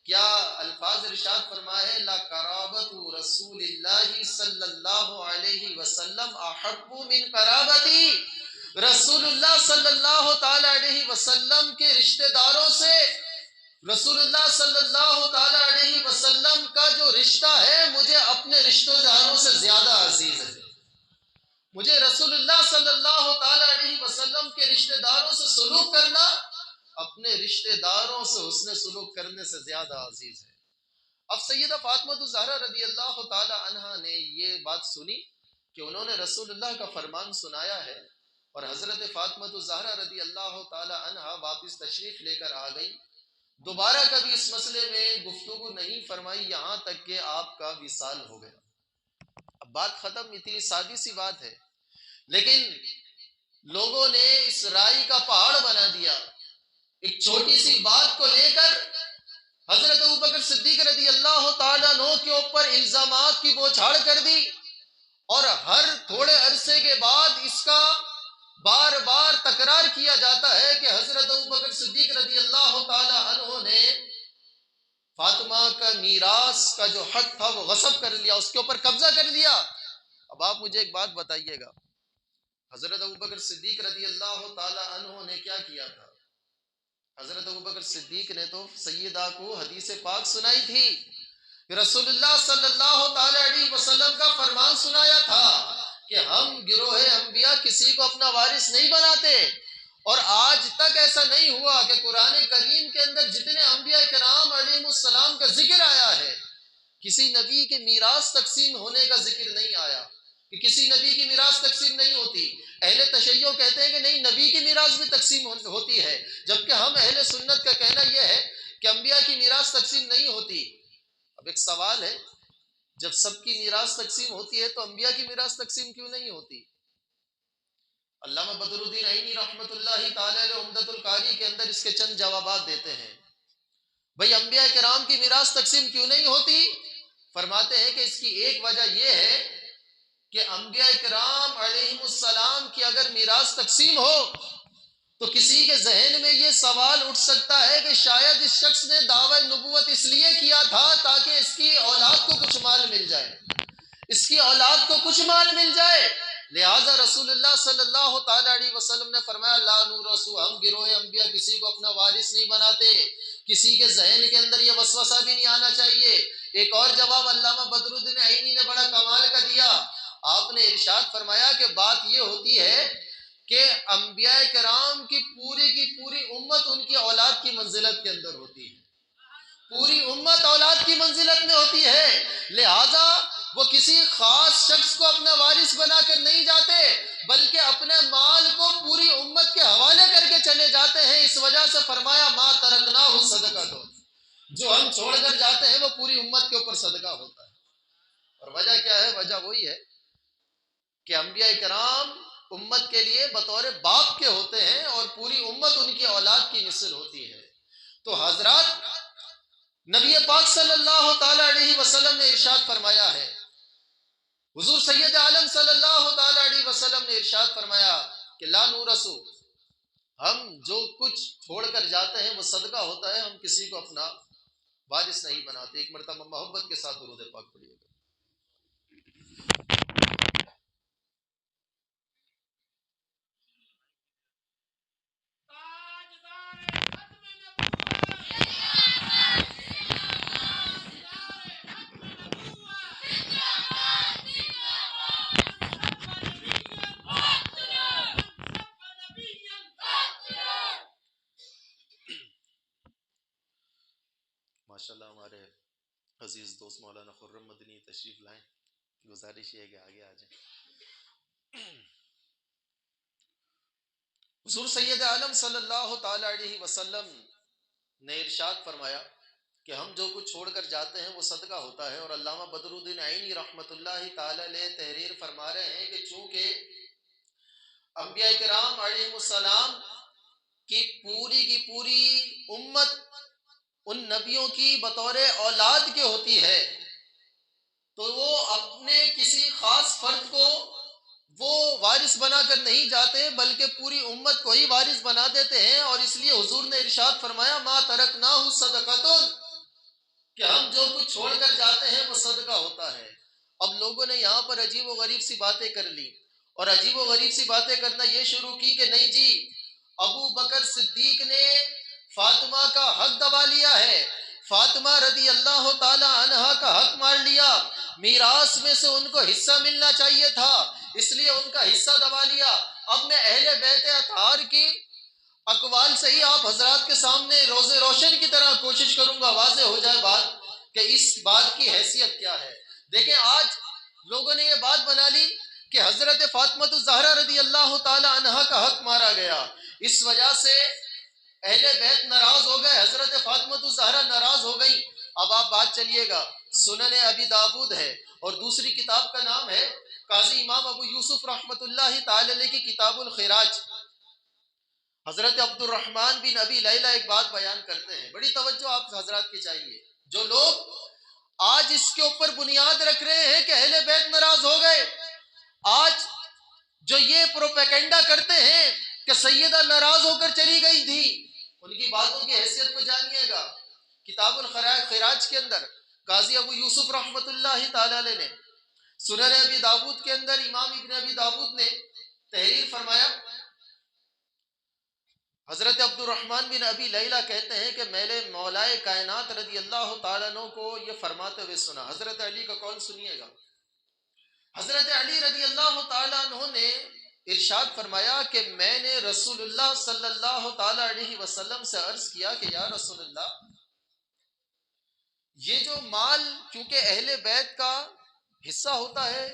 کیا الفاظ ارشاد فرمائے؟ لا قرابت رسول اللہ صلی اللہ علیہ وسلم احب من قرابتی، رسول اللہ صلی اللہ تعالی علیہ وسلم کے رشتہ داروں سے رسول اللہ صلی اللہ تعالی علیہ وسلم کا جو رشتہ ہے مجھے اپنے رشتہ داروں سے زیادہ عزیز ہے۔ مجھے رسول اللہ صلی اللہ تعالی علیہ وسلم کے رشتہ داروں سے سلوک کرنا اپنے رشتہ داروں سے حسن سلوک کرنے سے زیادہ عزیز ہے۔ اب سیدہ فاطمہ الزہرا رضی اللہ تعالی عنہا نے یہ بات سنی کہ انہوں نے رسول اللہ کا فرمان سنایا ہے، اور حضرت فاطمہ الزہرا رضی اللہ تعالی عنہا واپس تشریف لے کر آ گئی، دوبارہ کبھی اس مسئلے میں گفتگو نہیں فرمائی یہاں تک کہ آپ کا وصال ہو گیا۔ اب بات ختم، اتنی سادی سی بات ہے، لیکن لوگوں نے اس رائی کا پہاڑ بنا دیا، ایک چھوٹی سی بات کو لے کر حضرت ابوبکر صدیق رضی اللہ تعالیٰ عنہ کے اوپر الزامات کی بوچھاڑ کر دی، اور ہر تھوڑے عرصے کے بعد اس کا بار بار تکرار کیا جاتا ہے کہ حضرت ابوبکر صدیق رضی اللہ تعالیٰ عنہ نے فاطمہ کا میراث کا جو حق تھا وہ غصب کر لیا، اس کے اوپر قبضہ کر لیا۔ اب آپ مجھے ایک بات بتائیے گا، حضرت ابوبکر صدیق رضی اللہ تعالی عنہ نے کیا کیا تھا؟ حضرت ابوبکر صدیق نے تو سیدہ کو حدیث پاک سنائی تھی، رسول اللہ صلی اللہ تعالی علیہ وسلم کا فرمان سنایا تھا کہ ہم گروہ انبیاء کسی کو اپنا وارث نہیں بناتے، اور آج تک ایسا نہیں ہوا کہ قرآن کریم کے اندر جتنے انبیاء کرام علیہ السلام کا ذکر آیا ہے، کسی نبی کے میراث تقسیم ہونے کا ذکر نہیں آیا، کہ کسی نبی کی میراث تقسیم نہیں ہوتی۔ اہل تشیع کہتے ہیں کہ نہیں، نبی کی میراث بھی تقسیم ہوتی ہے، جبکہ ہم اہل سنت کا کہنا یہ ہے کہ انبیاء کی میراث تقسیم نہیں ہوتی۔ اب ایک سوال ہے، جب سب کی میراث تقسیم ہوتی ہے تو انبیاء کی میراث تقسیم کیوں نہیں ہوتی؟ علامہ بدر الدین عینی رحمۃ اللہ تعالی علیہ عمدۃ القاری کے اندر اس کے چند جوابات دیتے ہیں۔ بھئی انبیاء کرام کی میراث تقسیم کیوں نہیں ہوتی؟ فرماتے ہیں کہ اس کی ایک وجہ یہ ہے کہ انبیاء کرام علیہ السلام کی اگر میراث تقسیم ہو تو کسی کے ذہن میں یہ سوال اٹھ سکتا ہے کہ شاید اس شخص نے دعوی نبوت اس لیے کیا تھا تاکہ اس کی اولاد کو کچھ مال مل جائے، اس کی اولاد کو کچھ مال مل جائے، لہٰذا رسول اللہ صلی اللہ تعالی علیہ وسلم نے فرمایا لا نورث، ہم گروہ انبیاء کسی کو اپنا وارث نہیں بناتے۔ کسی کے ذہن کے اندر یہ وسوسہ بھی نہیں آنا چاہیے۔ ایک اور جواب علامہ بدر الدین عینی نے بڑا کمال کا دیا، آپ نے ارشاد فرمایا کہ بات یہ ہوتی ہے کہ انبیاء کرام کی پوری امت ان کی اولاد کی منزلت کے اندر ہوتی ہے، پوری امت اولاد کی منزلت میں ہوتی ہے، لہذا وہ کسی خاص شخص کو اپنا وارث بنا کر نہیں جاتے بلکہ اپنے مال کو پوری امت کے حوالے کر کے چلے جاتے ہیں۔ اس وجہ سے فرمایا ما ترکناہ صدقۃ، جو ہم چھوڑ کر جاتے ہیں وہ پوری امت کے اوپر صدقہ ہوتا ہے۔ اور وجہ کیا ہے؟ وجہ وہی ہے کہ انبیاء کرام امت کے لیے بطور باپ کے ہوتے ہیں اور پوری امت ان کی اولاد کی نسل ہوتی ہے۔ تو حضرات نبی پاک صلی اللہ تعالی علیہ وسلم نے ارشاد فرمایا ہے، حضور سید عالم صلی اللہ تعالی علیہ وسلم نے ارشاد فرمایا کہ لا نورث، ہم جو کچھ چھوڑ کر جاتے ہیں وہ صدقہ ہوتا ہے، ہم کسی کو اپنا وارث نہیں بناتے۔ ایک مرتبہ محبت کے ساتھ درود پاک پڑھیے گا۔ ماشاءاللہ ہمارے عزیز دوست مولانا خرم مدنی تشریف لائیں، گزارش یہ ہے کہ آگے آ جائیں۔ حضور سید عالم صلی اللہ تعالی علیہ وسلم نے ارشاد فرمایا کہ ہم جو کچھ چھوڑ کر جاتے ہیں وہ صدقہ ہوتا ہے، اور علامہ بدر الدین عینی رحمۃ اللہ تعالی علیہ تحریر فرما رہے ہیں کہ چونکہ انبیاء کرام علیہ السلام کی پوری امت ان نبیوں کی بطور اولاد کے ہوتی ہے، تو وہ اپنے کسی خاص فرد کو وہ وارث بنا کر نہیں جاتے بلکہ پوری امت کو ہی وارث بنا دیتے ہیں، اور اس لیے حضور نے ارشاد فرمایا ما ترکناہ صدقۃ، کہ ہم جو کچھ چھوڑ کر جاتے ہیں وہ صدقہ ہوتا ہے۔ اب لوگوں نے یہاں پر عجیب و غریب سی باتیں کر لی، اور عجیب و غریب سی باتیں کرنا یہ شروع کی کہ نہیں جی ابو بکر صدیق نے فاطمہ کا حق دبا لیا ہے، فاطمہ رضی اللہ تعالی عنہا کا حق مار لیا، میراث میں سے ان کو حصہ ملنا چاہیے تھا اس لیے ان کا حصہ دبا لیا۔ اب میں اہل بیت اطہار کی اقوال سے ہی آپ حضرات کے سامنے روز روشن کی طرح کوشش کروں گا واضح ہو جائے بات کہ اس بات کی حیثیت کیا ہے۔ دیکھیں آج لوگوں نے یہ بات بنا لی کہ کہ حضرت فاطمہ الزہرا رضی اللہ تعالی عنہا کا حق مارا گیا، اس وجہ سے اہل بیت ناراض ہو گئے، حضرت فاطمہ الزہرا ناراض ہو گئی۔ اب آپ بات چلیے گا، سنن ابی داود ہے اور دوسری کتاب کا نام ہے قاضی امام ابو یوسف رحمۃ اللہ تعالی علیہ کی کتاب الخراج۔ حضرت عبد الرحمن بن ابی لیلہ ایک بات بیان کرتے ہیں، بڑی توجہ آپ حضرات کی چاہیے۔ جو لوگ آج اس کے اوپر بنیاد رکھ رہے ہیں کہ اہل بیت ناراض ہو گئے، آج جو یہ پروپیگنڈا کرتے ہیں کہ سیدہ ناراض ہو کر چلی گئی تھی، ان کی باتوں کی حیثیت کو جانیے گا۔ کتاب الخراج کے اندر قاضی ابو یوسف رحمۃ اللہ تعالی علیہ نے، سنن ابی داود کے اندر امام ابن ابی داود نے تحریر فرمایا، حضرت عبد الرحمن بن ابی لیلہ کہتے ہیں کہ میں نے مولائے کائنات رضی اللہ تعالیٰ عنہ کو یہ فرماتے ہوئے سنا۔ حضرت علی کا قول سنیے گا۔ حضرت علی رضی اللہ تعالیٰ عنہ نے ارشاد فرمایا کہ میں نے رسول اللہ صلی اللہ تعالیٰ علیہ وسلم سے عرض کیا کہ یا رسول اللہ، یہ جو مال چونکہ اہل بیت کا حصہ ہوتا ہے،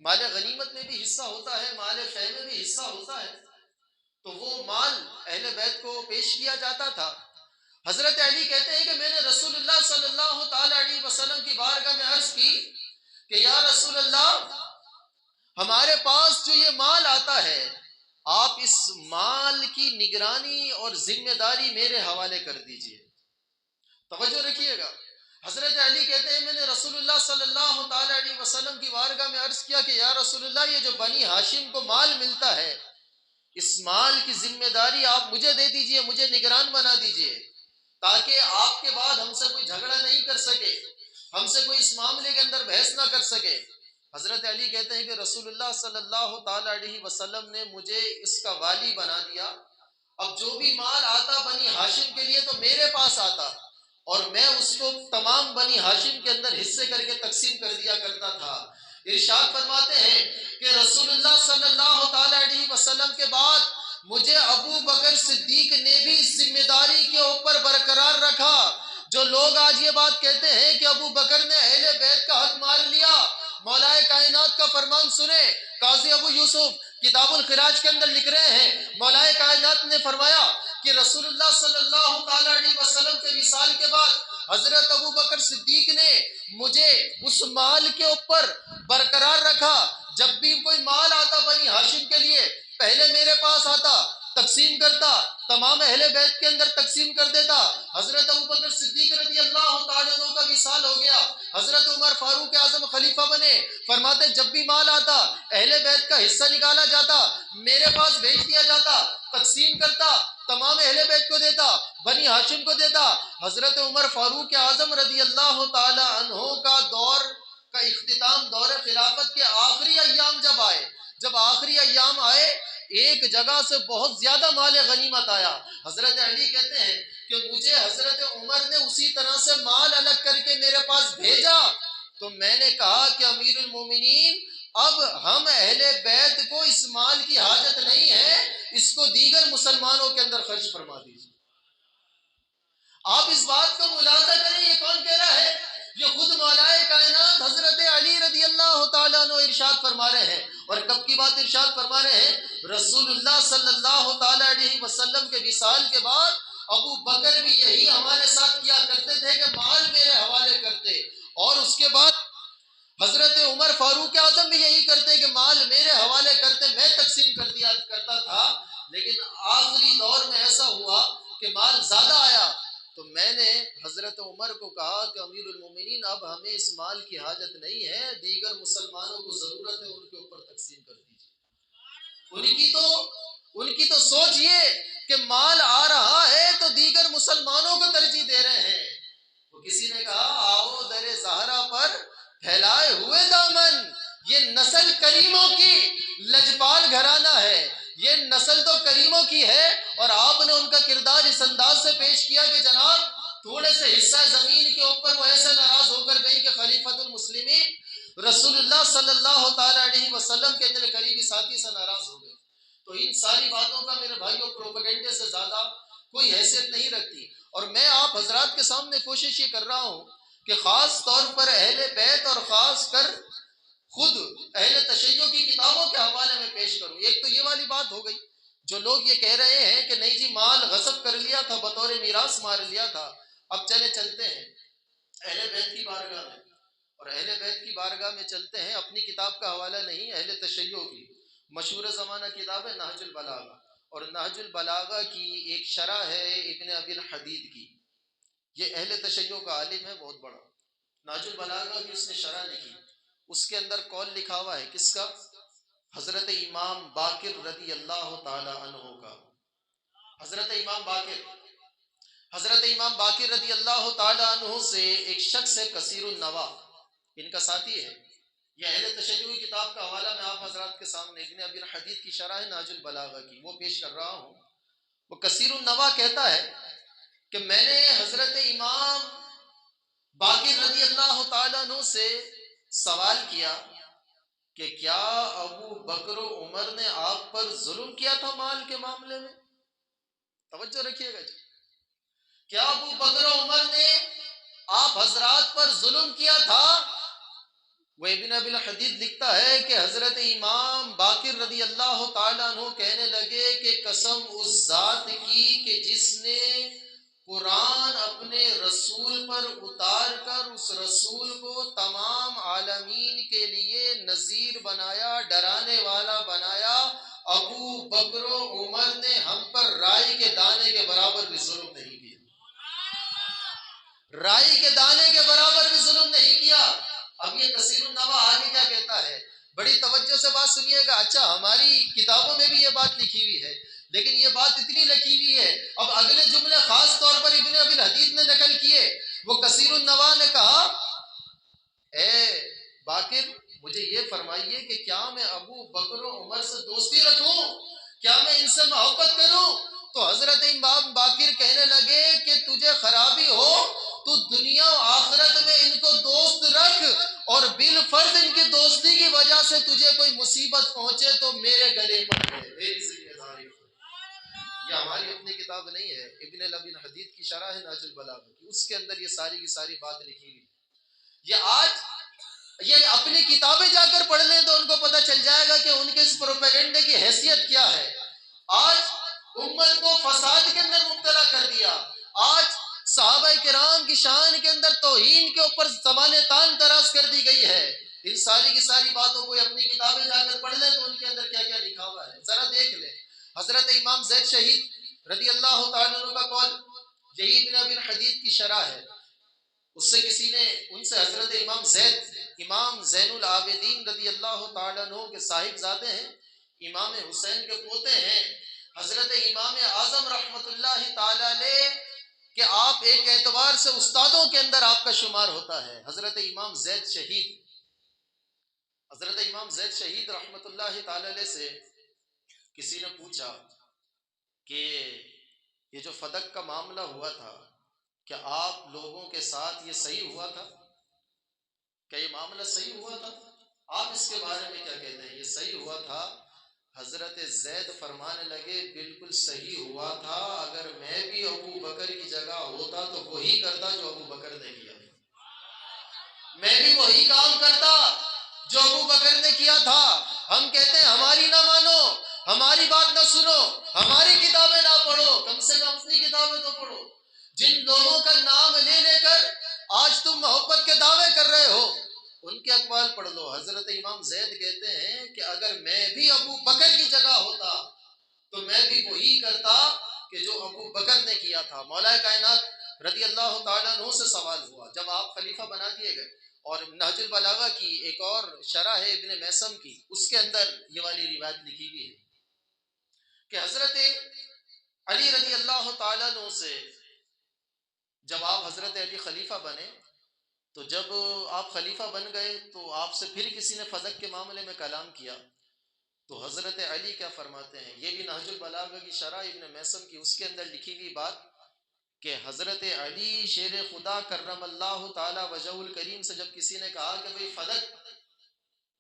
مال غنیمت میں بھی حصہ ہوتا ہے، مال فیہ میں بھی حصہ ہوتا ہے، تو وہ مال اہل بیت کو پیش کیا جاتا تھا۔ حضرت علی کہتے ہیں کہ میں نے رسول اللہ صلی اللہ تعالیٰ علیہ وسلم کی بارگاہ میں عرض کی کہ یا رسول اللہ، ہمارے پاس جو یہ مال آتا ہے، آپ اس مال کی نگرانی اور ذمہ داری میرے حوالے کر دیجئے۔ توجہ رکھیے گا، حضرت علی کہتے ہیں میں نے رسول اللہ صلی اللہ تعالیٰ علیہ وسلم کی بارگاہ میں عرض کیا کہ یا رسول اللہ، یہ جو بنی ہاشم کو مال ملتا ہے، اس مال کی ذمہ داری آپ مجھے دے دیجئے، مجھے نگران بنا دیجئے، تاکہ آپ کے بعد ہم سے کوئی جھگڑا نہیں کر سکے، ہم سے کوئی اس معاملے کے اندر بحث نہ کر سکے۔ حضرت علی کہتے ہیں کہ رسول اللہ صلی اللہ تعالیٰ علیہ وسلم نے مجھے اس کا والی بنا دیا۔ اب جو بھی مال آتا بنی ہاشم کے لیے تو میرے پاس آتا، اور میں اس کو تمام بنی ہاشم کے اندر حصے کر کے تقسیم کر دیا کرتا تھا۔ ارشاد فرماتے ہیں کہ رسول اللہ صلی اللہ تعالیٰ علیہ وسلم کے بعد مجھے ابو بکر صدیق نے بھی اس ذمہ داری کے اوپر برقرار رکھا۔ جو لوگ آج یہ بات کہتے ہیں کہ ابو بکر نے اہل بیت کا حق مار لیا، مولائے کائنات کا فرمان سنیں۔ قاضی ابو یوسف کتاب الخراج کے اندر لکھ رہے ہیں، مولائے کائنات نے فرمایا کہ رسول اللہ صلی اللہ تعالیٰ علیہ وسلم کے وصال کے بعد حضرت ابو بکر صدیق نے مجھے اس مال کے اوپر برقرار رکھا۔ جب بھی کوئی مال آتا بنی ہاشم کے لیے، پہلے میرے پاس آتا، تقسیم کرتا، تمام اہل بیت کے اندر تقسیم کر دیتا۔ حضرت ابو بکر صدیق رضی اللہ تعالیٰ عنہ کا وصال ہو گیا، حضرت عمر فاروق اعظم خلیفہ بنے، فرماتے جب بھی مال آتا اہل بیت کا حصہ نکالا جاتا، میرے پاس بھیج دیا جاتا، تقسیم کرتا، تمام اہل بیت کو دیتا، بنی ہاشم کو دیتا۔ حضرت عمر فاروق اعظم رضی اللہ تعالی عنہ کا دور کا اختتام دور خلافت کے آخری ایام جب آئے، جب آخری ایام آئے، ایک جگہ سے بہت زیادہ مال غنیمت آیا۔ حضرت علی کہتے ہیں کہ مجھے حضرت عمر نے اسی طرح سے مال الگ کر کے میرے پاس بھیجا، تو میں نے کہا کہ امیر المومنین، اب ہم اہل بیت کو اس مال کی حاجت نہیں ہے، اس کو دیگر مسلمانوں کے اندر خرچ فرما دیجیے۔ آپ اس بات کو ملاحظہ کریں، یہ کون کہہ رہا ہے؟ یہ خود مولائے کائنات حضرت علی رضی اللہ تعالیٰ عنہ ارشاد فرما رہے ہیں۔ اور کب کی بات ارشاد فرما رہے ہیں؟ رسول اللہ صلی اللہ تعالیٰ علیہ وسلم کے وصال کے بعد ابو بکر بھی یہی ہمارے ساتھ کیا کرتے تھے کہ مال میرے حوالے کرتے، اور اس کے بعد حضرت عمر فاروق اعظم بھی یہی کرتے کہ مال میرے حوالے کرتے، میں تقسیم کر دیا کرتا تھا۔ لیکن آخری دور میں ایسا ہوا کہ مال زیادہ آیا، تو میں نے حضرت عمر کو کہا کہ امیر المومنین، اب ہمیں اس مال کی حاجت نہیں ہے، دیگر مسلمانوں کو ضرورت ہے، ان کے اوپر تقسیم کر دیجیے۔ ان کی تو سوچ یہ کہ مال آ رہا ہے تو دیگر مسلمانوں کو ترجیح دے رہے ہیں۔ تو کسی نے کہا آؤ در زہرا پر پھیلائے ہوئے دامن، یہ نسل کریموں کی لجپال گھرانہ ہے، یہ نسل تو کریموں کی ہے، اور آپ نے ان کا کردار اس انداز سے پیش کیا کہ جناب تھوڑے سے حصہ زمین کے اوپر وہ ایسے ناراض ہو کر گئی کہ خلیفۃ المسلمین رسول اللہ صلی اللہ تعالیٰ علیہ وسلم کے اتنے قریبی ساتھی سے ناراض ہو گئے۔ تو ان ساری باتوں کا میرے بھائیوں پروپیگنڈے سے زیادہ کوئی حیثیت نہیں رکھتی، اور میں آپ حضرات کے سامنے کوشش یہ کر رہا ہوں کہ خاص طور پر اہل بیت اور خاص کر خود اہل تشیع کی کتابوں پیش کروں. ایک تو یہ والی بات ہو گئی، جو لوگ یہ کہہ رہے ہیں کہ نہیں جی مال غصب کر لیا تھا، بطور میراث مار لیا تھا. اب چلتے ہیں اہل بیت کی بارگاہ میں، اور اہل بیت کی بارگاہ میں چلتے ہیں. اپنی کتاب کا حوالہ نہیں، اہل تشیع کی مشہور زمانہ کتاب ہے نہج البلاغہ، اور نہج البلاغہ کی ایک شرح ہے ابن ابی الحدید کی. یہ اہل تشیع کا عالم ہے بہت بڑا. نہج البلاغہ کی اس نے شرح لکھی، اس کے اندر قول لکھا ہوا ہے کس کا؟ حضرت امام باقر رضی اللہ تعالی عنہ کا. حضرت امام باقر رضی اللہ تعالی عنہ سے ایک شخص ہے کثیر النوا، ان کا ساتھی ہے. یہ اہل تشیع کی کتاب کا حوالہ میں آپ حضرات کے سامنے ابن ابی الحدید کی شرح ہے نہج البلاغہ کی وہ پیش کر رہا ہوں. وہ کثیر النوا کہتا ہے کہ میں نے حضرت امام باقر رضی اللہ تعالیٰ عنہ سے سوال کیا کہ کیا ابو بکر و عمر نے آپ پر ظلم کیا تھا مال کے معاملے میں؟ توجہ رکھیے گا جی. کیا ابو بکر و عمر نے آپ حضرات پر ظلم کیا تھا؟ وہ ابن ابی الحدید لکھتا ہے کہ حضرت امام باقر رضی اللہ تعالیٰ عنہ کہنے لگے کہ قسم اس ذات کی کہ جس نے قرآن اپنے رسول پر اتار کر اس رسول کو تمام عالمین کے لیے نذیر بنایا، ڈرانے والا بنایا، ابو بکر و عمر نے ہم پر رائی کے دانے کے برابر بھی ظلم نہیں کیا. رائی کے دانے کے برابر بھی ظلم نہیں کیا. اب یہ کثیر النوا آگے کیا کہتا ہے، بڑی توجہ سے بات سنیے گا. اچھا ہماری کتابوں میں بھی یہ بات لکھی ہوئی ہے، لیکن یہ بات اتنی لکھی ہوئی ہے. اب اگلے جملے خاص طور پر ابن ابی الحدید نے نقل کیے. وہ کثیر النوا نے کہا اے باقر مجھے یہ فرمائیے کہ کیا میں ابو بکر و عمر سے دوستی رکھوں، کیا میں ان سے محبت کروں؟ تو حضرت امام باقر کہنے لگے کہ تجھے خرابی ہو تو دنیا و آخرت میں ان کو دوست رکھ، اور بالفرض ان کی دوستی کی وجہ سے تجھے کوئی مصیبت پہنچے تو میرے گلے پر ہے، میری ذمہ داری. یہ ہماری اپنی کتاب نہیں ہے، ابن ابی الحدید کی شرح ہے نہج البلاغہ کی، اس کے اندر یہ ساری کی ساری بات لکھی ہوئی. یہ اپنی کتابیں جا کر پڑھ لیں تو ان کو پتہ چل جائے گا کہ ان کے اس پروپیگنڈے کی حیثیت کیا ہے. آج امت کو فساد کے اندر مبتلا کر دیا. آج صحابہ کرام کی شان کے اندر توہین کے اوپر زبانیں تان تراز کر دی گئی ہے. ان ساری کی ساری باتوں کو اپنی کتابیں جا کر پڑھ لیں تو ان کے اندر کیا کیا لکھا ہوا ہے ذرا دیکھ لیں. حضرت امام زید شہید رضی اللہ تعالیٰ عنہ کا قول یہی ابن ابی الحدید کی شرح ہے. اس سے کسی نے ان سے حضرت امام زید امام زین العابدین رضی اللہ تعالیٰ عنہ کے صاحب زادے ہیں، امام حسین کے پوتے ہیں، حضرت امام اعظم رحمت اللہ تعالی علیہ کہ آپ ایک اعتبار سے استادوں کے اندر آپ کا شمار ہوتا ہے. حضرت امام زید شہید رحمت اللہ تعالی علیہ سے کسی نے پوچھا کہ یہ جو فدق کا معاملہ ہوا تھا کیا آپ لوگوں کے ساتھ یہ صحیح ہوا تھا؟ کیا یہ معاملہ صحیح ہوا تھا؟ آپ اس کے بارے میں کیا کہتے ہیں؟ یہ صحیح ہوا تھا؟ حضرت زید فرمانے لگے بالکل صحیح ہوا تھا. اگر میں بھی ابو بکر کی جگہ ہوتا تو وہی کرتا جو ابو بکر نے کیا، میں بھی وہی کام کرتا جو ابو بکر نے کیا تھا. ہم کہتے ہیں ہماری نہ مانو، ہماری بات نہ سنو، ہماری کتابیں نہ پڑھو، کم سے کم اپنی کتابیں تو پڑھو. جن لوگوں کا نام لے لے کر آج تم محبت کے دعوے کر رہے ہو ان کے اقوال پڑھ لو. حضرت امام زید کہتے ہیں کہ اگر میں بھی ابو بکر کی جگہ ہوتا تو میں بھی وہی کرتا کہ جو ابو بکر نے کیا تھا. مولا کائنات رضی اللہ تعالیٰ عنہ سے سوال ہوا جب آپ خلیفہ بنا دیے گئے، اور نہج البلاغہ کی ایک اور شرح ہے ابن میسم کی، اس کے اندر یہ والی روایت لکھی ہوئی ہے کہ حضرت علی رضی اللہ تعالیٰ عنہ سے جب آپ حضرت علی خلیفہ بنے تو جب آپ خلیفہ بن گئے تو آپ سے پھر کسی نے فضق کے معاملے میں کلام کیا تو حضرت علی کیا فرماتے ہیں، یہ بھی نہج البلاغہ کی شرح ابن میسم کی، اس کے اندر لکھی ہوئی بات کہ حضرت علی شیر خدا کرم اللہ تعالی وجہ الکریم سے جب کسی نے کہا کہ بھئی فضق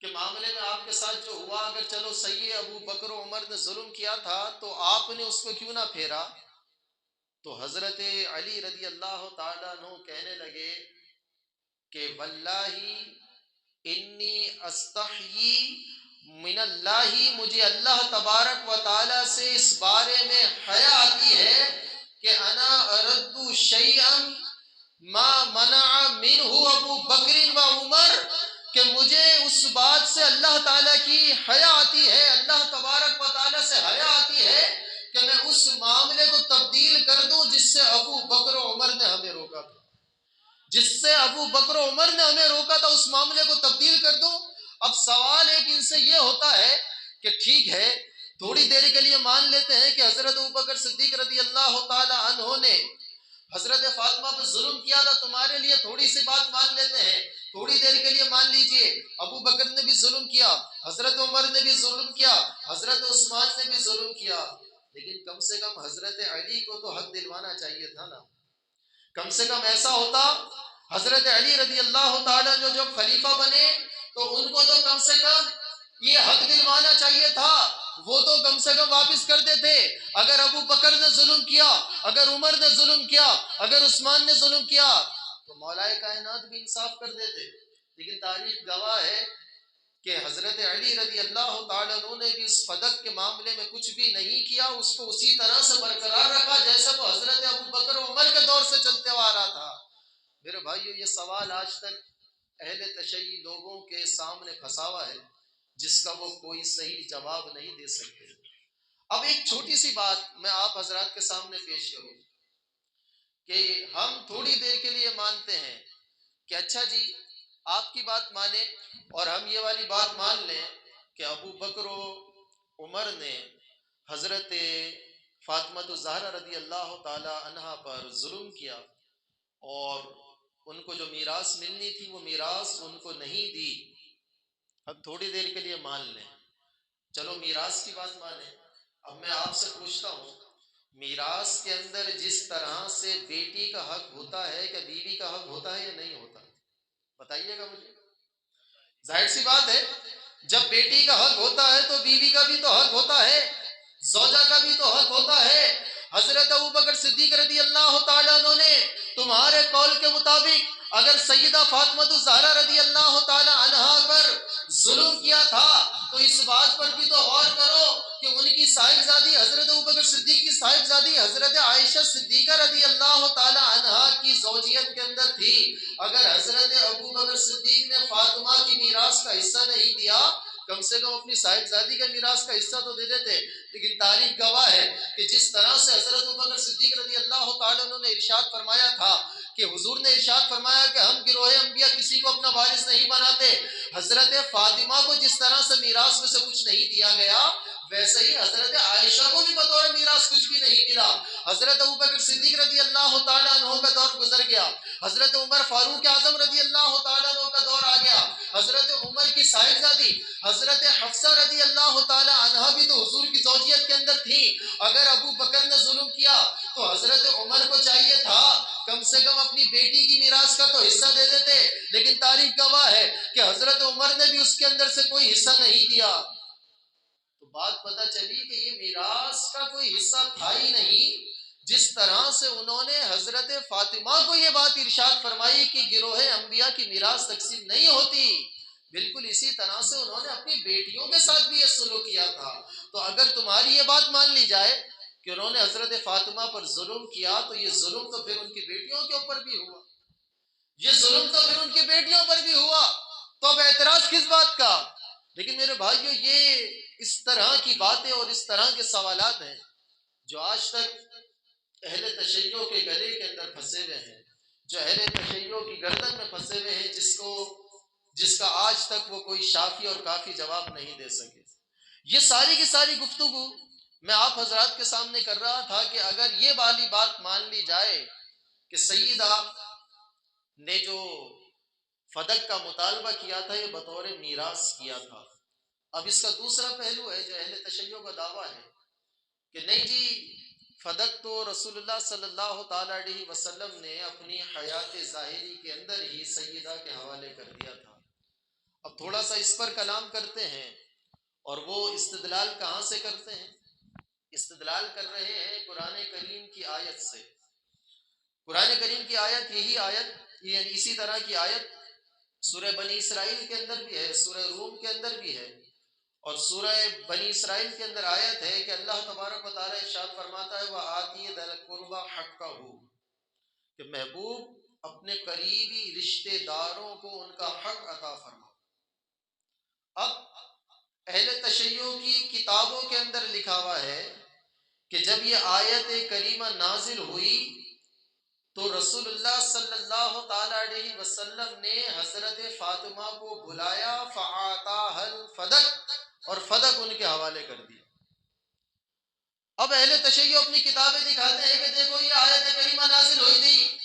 کے معاملے میں آپ کے ساتھ جو ہوا اگر چلو صحیح ابو بکر و عمر نے ظلم کیا تھا تو آپ نے اس کو کیوں نہ پھیرا، تو حضرت علی رضی اللہ تعالیٰ عنہ کہنے لگے کہ واللہ انی استحیی من اللہ، مجھے اللہ تبارک و تعالی سے اس بارے میں حیا آتی ہے کہ انا ارد شیئا ما منع منہ ابو بکر و عمر، کہ مجھے اس بات سے اللہ تعالیٰ کی حیا آتی ہے، اللہ تبارک و تعالیٰ سے حیا آتی ہے کہ میں اس معاملے کو تبدیل کر دوں جس سے ابو بکر و عمر نے ہمیں روکا تھا، جس سے ابو بکر و عمر نے ہمیں روکا تھا، اس معاملے کو تبدیل کر دوں۔ اب سوال ایک ان سے یہ ہوتا ہے کہ ٹھیک ہے، تھوڑی دیر کے لیے مان لیتے ہیں کہ حضرت ابو بکر صدیق رضی اللہ تعالی عنہ نے حضرت فاطمہ پہ ظلم کیا تھا، تمہارے لیے تھوڑی سی بات مان لیتے ہیں، تھوڑی دیر کے لیے مان لیجئے ابو بکر نے بھی ظلم کیا، حضرت عمر نے بھی ظلم کیا، حضرت عثمان نے بھی ظلم کیا، لیکن کم سے کم حضرت علی کو تو حق دلوانا چاہیے تھا نا۔ کم سے کم ایسا ہوتا حضرت علی رضی اللہ تعالیٰ جو جب خلیفہ بنے تو ان کو تو کم سے کم یہ حق دلوانا چاہیے تھا، وہ تو کم سے کم واپس کر دیتے۔ اگر ابو بکر نے ظلم کیا، اگر عمر نے ظلم کیا، اگر عثمان نے ظلم کیا تو مولا کائنات بھی انصاف کر دیتے، لیکن تاریخ گواہ ہے کہ حضرت علی رضی اللہ تعالیٰ عنہ نے بھی اس فدق کے معاملے میں کچھ بھی نہیں کیا، اس کو اسی طرح سے برقرار رکھا جیسے وہ حضرت ابو بکر و عمر کے دور سے چلتے آ رہا تھا۔ میرے بھائیو، یہ سوال آج تک اہل تشیع لوگوں کے سامنے پھنسا ہوا ہے جس کا وہ کوئی صحیح جواب نہیں دے سکتے۔ اب ایک چھوٹی سی بات میں آپ حضرات کے سامنے پیش کروں کہ ہم تھوڑی دیر کے لیے مانتے ہیں کہ اچھا جی آپ کی بات مانیں اور ہم یہ والی بات مان لیں کہ ابو بکر و عمر نے حضرت فاطمہ الزہرا رضی اللہ تعالی عنہا پر ظلم کیا اور ان کو جو میراث ملنی تھی وہ میراث ان کو نہیں دی۔ اب تھوڑی دیر کے لیے مان لیں، چلو میراث کی بات مانیں۔ اب میں آپ سے پوچھتا ہوں، میراث کے اندر جس طرح سے بیٹی کا حق ہوتا ہے کہ بیوی کا حق ہوتا ہے یا نہیں ہوتا؟ بتائیے گا مجھے۔ ظاہر سی بات ہے، جب بیٹی کا حق ہوتا ہے تو بیوی کا بھی تو حق ہوتا ہے، زوجہ کا بھی تو حق ہوتا ہے۔ حضرت ابوبکر صدیق رضی اللہ تعالیٰ عنہ نے تمہارے قول کے مطابق اگر سیدہ فاطمہ الزہرا رضی اللہ تعالیٰ عنہا پر ظلم کیا تھا تو اس بات پر بھی تو غور کرو کہ ان کی صاحبزادی حضرت ابوبکر صدیق کی صاحبزادی حضرت عائشہ صدیقہ رضی اللہ تعالیٰ عنہا کی زوجیت کے اندر تھی۔ اگر حضرت ابوبکر صدیق نے فاطمہ کی میراث کا حصہ نہیں دیا، کم سے کم اپنی صاحبزادی کا میراث کا حصہ تو دے دیتے، لیکن تاریخ گواہ ہے کہ جس طرح سے حضرت ابوبکر صدیق رضی اللہ تعالیٰ عنہ نے ارشاد فرمایا تھا کہ حضور نے ارشاد فرمایا کہ ہم گروہ انبیاء کسی کو اپنا وارث نہیں بناتے، حضرت فاطمہ کو جس طرح سے میراث میں سے کچھ نہیں دیا گیا ویسے ہی حضرت عائشہ کو بھی بطور میراث کچھ بھی نہیں ملا۔ حضرت ابوبکر صدیق رضی اللہ تعالیٰ عنہ کا دور گزر گیا، حضرت عمر فاروق اعظم رضی اللہ تعالیٰ عنہ کا دور آ گیا، حضرت عمر کی صاحبزادی حضرت حفصہ رضی اللہ تعالیٰ عنہا بھی تو حضور کی زوجیت کے اندر تھی۔ اگر ابو بکر نے ظلم کیا تو حضرت عمر کو چاہیے تھا کم سے کم اپنی بیٹی کی میراث کا تو حصہ دے دیتے، لیکن تاریخ گواہ ہے کہ حضرت عمر نے بھی اس کے اندر سے کوئی حصہ نہیں دیا۔ تو بات پتہ چلی کہ یہ میراث کا کوئی حصہ تھا ہی نہیں، جس طرح سے انہوں نے حضرت فاطمہ کو یہ بات ارشاد فرمائی کہ گروہ انبیاء کی میراث تقسیم نہیں ہوتی، بالکل اسی طرح سے انہوں نے اپنی بیٹیوں کے ساتھ بھی یہ سلوک کیا تھا۔ تو اگر تمہاری یہ بات مان لی جائے کہ انہوں نے حضرت فاطمہ پر ظلم کیا تو یہ ظلم تو پھر ان کی بیٹیوں کے اوپر بھی ہوا، یہ ظلم تو پھر ان کی بیٹیوں پر بھی ہوا، تو اب اعتراض کس بات کا؟ لیکن میرے بھائیو، یہ اس طرح کی باتیں اور اس طرح کے سوالات ہیں جو آج تک اہل تشیع کے گلے کے اندر پھنسے ہوئے ہیں، جو اہل تشیع کی گردن میں پھنسے ہوئے ہیں، جس کا آج تک وہ کوئی شافی اور کافی جواب نہیں دے سکے۔ یہ ساری کی ساری گفتگو میں آپ حضرات کے سامنے کر رہا تھا کہ اگر یہ والی بات مان لی جائے کہ سیدہ نے جو فدق کا مطالبہ کیا تھا یہ بطور میراث کیا تھا، اب اس کا دوسرا پہلو ہے جو اہل تشیع کا دعویٰ ہے کہ نہیں جی، فدق تو رسول اللہ صلی اللہ تعالیٰ علیہ وسلم نے اپنی حیات ظاہری کے اندر ہی سیدہ کے حوالے کر دیا تھا۔ اب تھوڑا سا اس پر کلام کرتے ہیں، اور وہ استدلال کہاں سے کرتے ہیں؟ استدلال کر رہے ہیں قرآن کریم کی آیت سے۔ قرآن کریم کی آیت یہی آیت، یعنی اسی طرح کی آیت سورہ بنی اسرائیل کے اندر بھی ہے، سورہ روم کے اندر بھی ہے، اور سورہ بنی اسرائیل کے اندر آیت ہے کہ اللہ تبارک و تعالیٰ ارشاد فرماتا ہے وَآتِي ذَا الْقُرْبَى حَقَّهُ، کہ محبوب اپنے قریبی رشتہ داروں کو ان کا حق عطا فرما۔ اب اہل تشیع کی کتابوں کے اندر لکھا ہوا ہے کہ جب یہ آیت کریمہ نازل ہوئی تو رسول اللہ صلی اللہ تعالی علیہ وسلم نے حضرت فاطمہ کو بلایا فَآتَاهَا الْفَدَقَ، اور فدق ان کے حوالے کر دیا۔ اب اہل تشیع اپنی کتابیں دکھاتے ہیں کہ دیکھو یہ آیت کریمہ نازل ہوئی تھی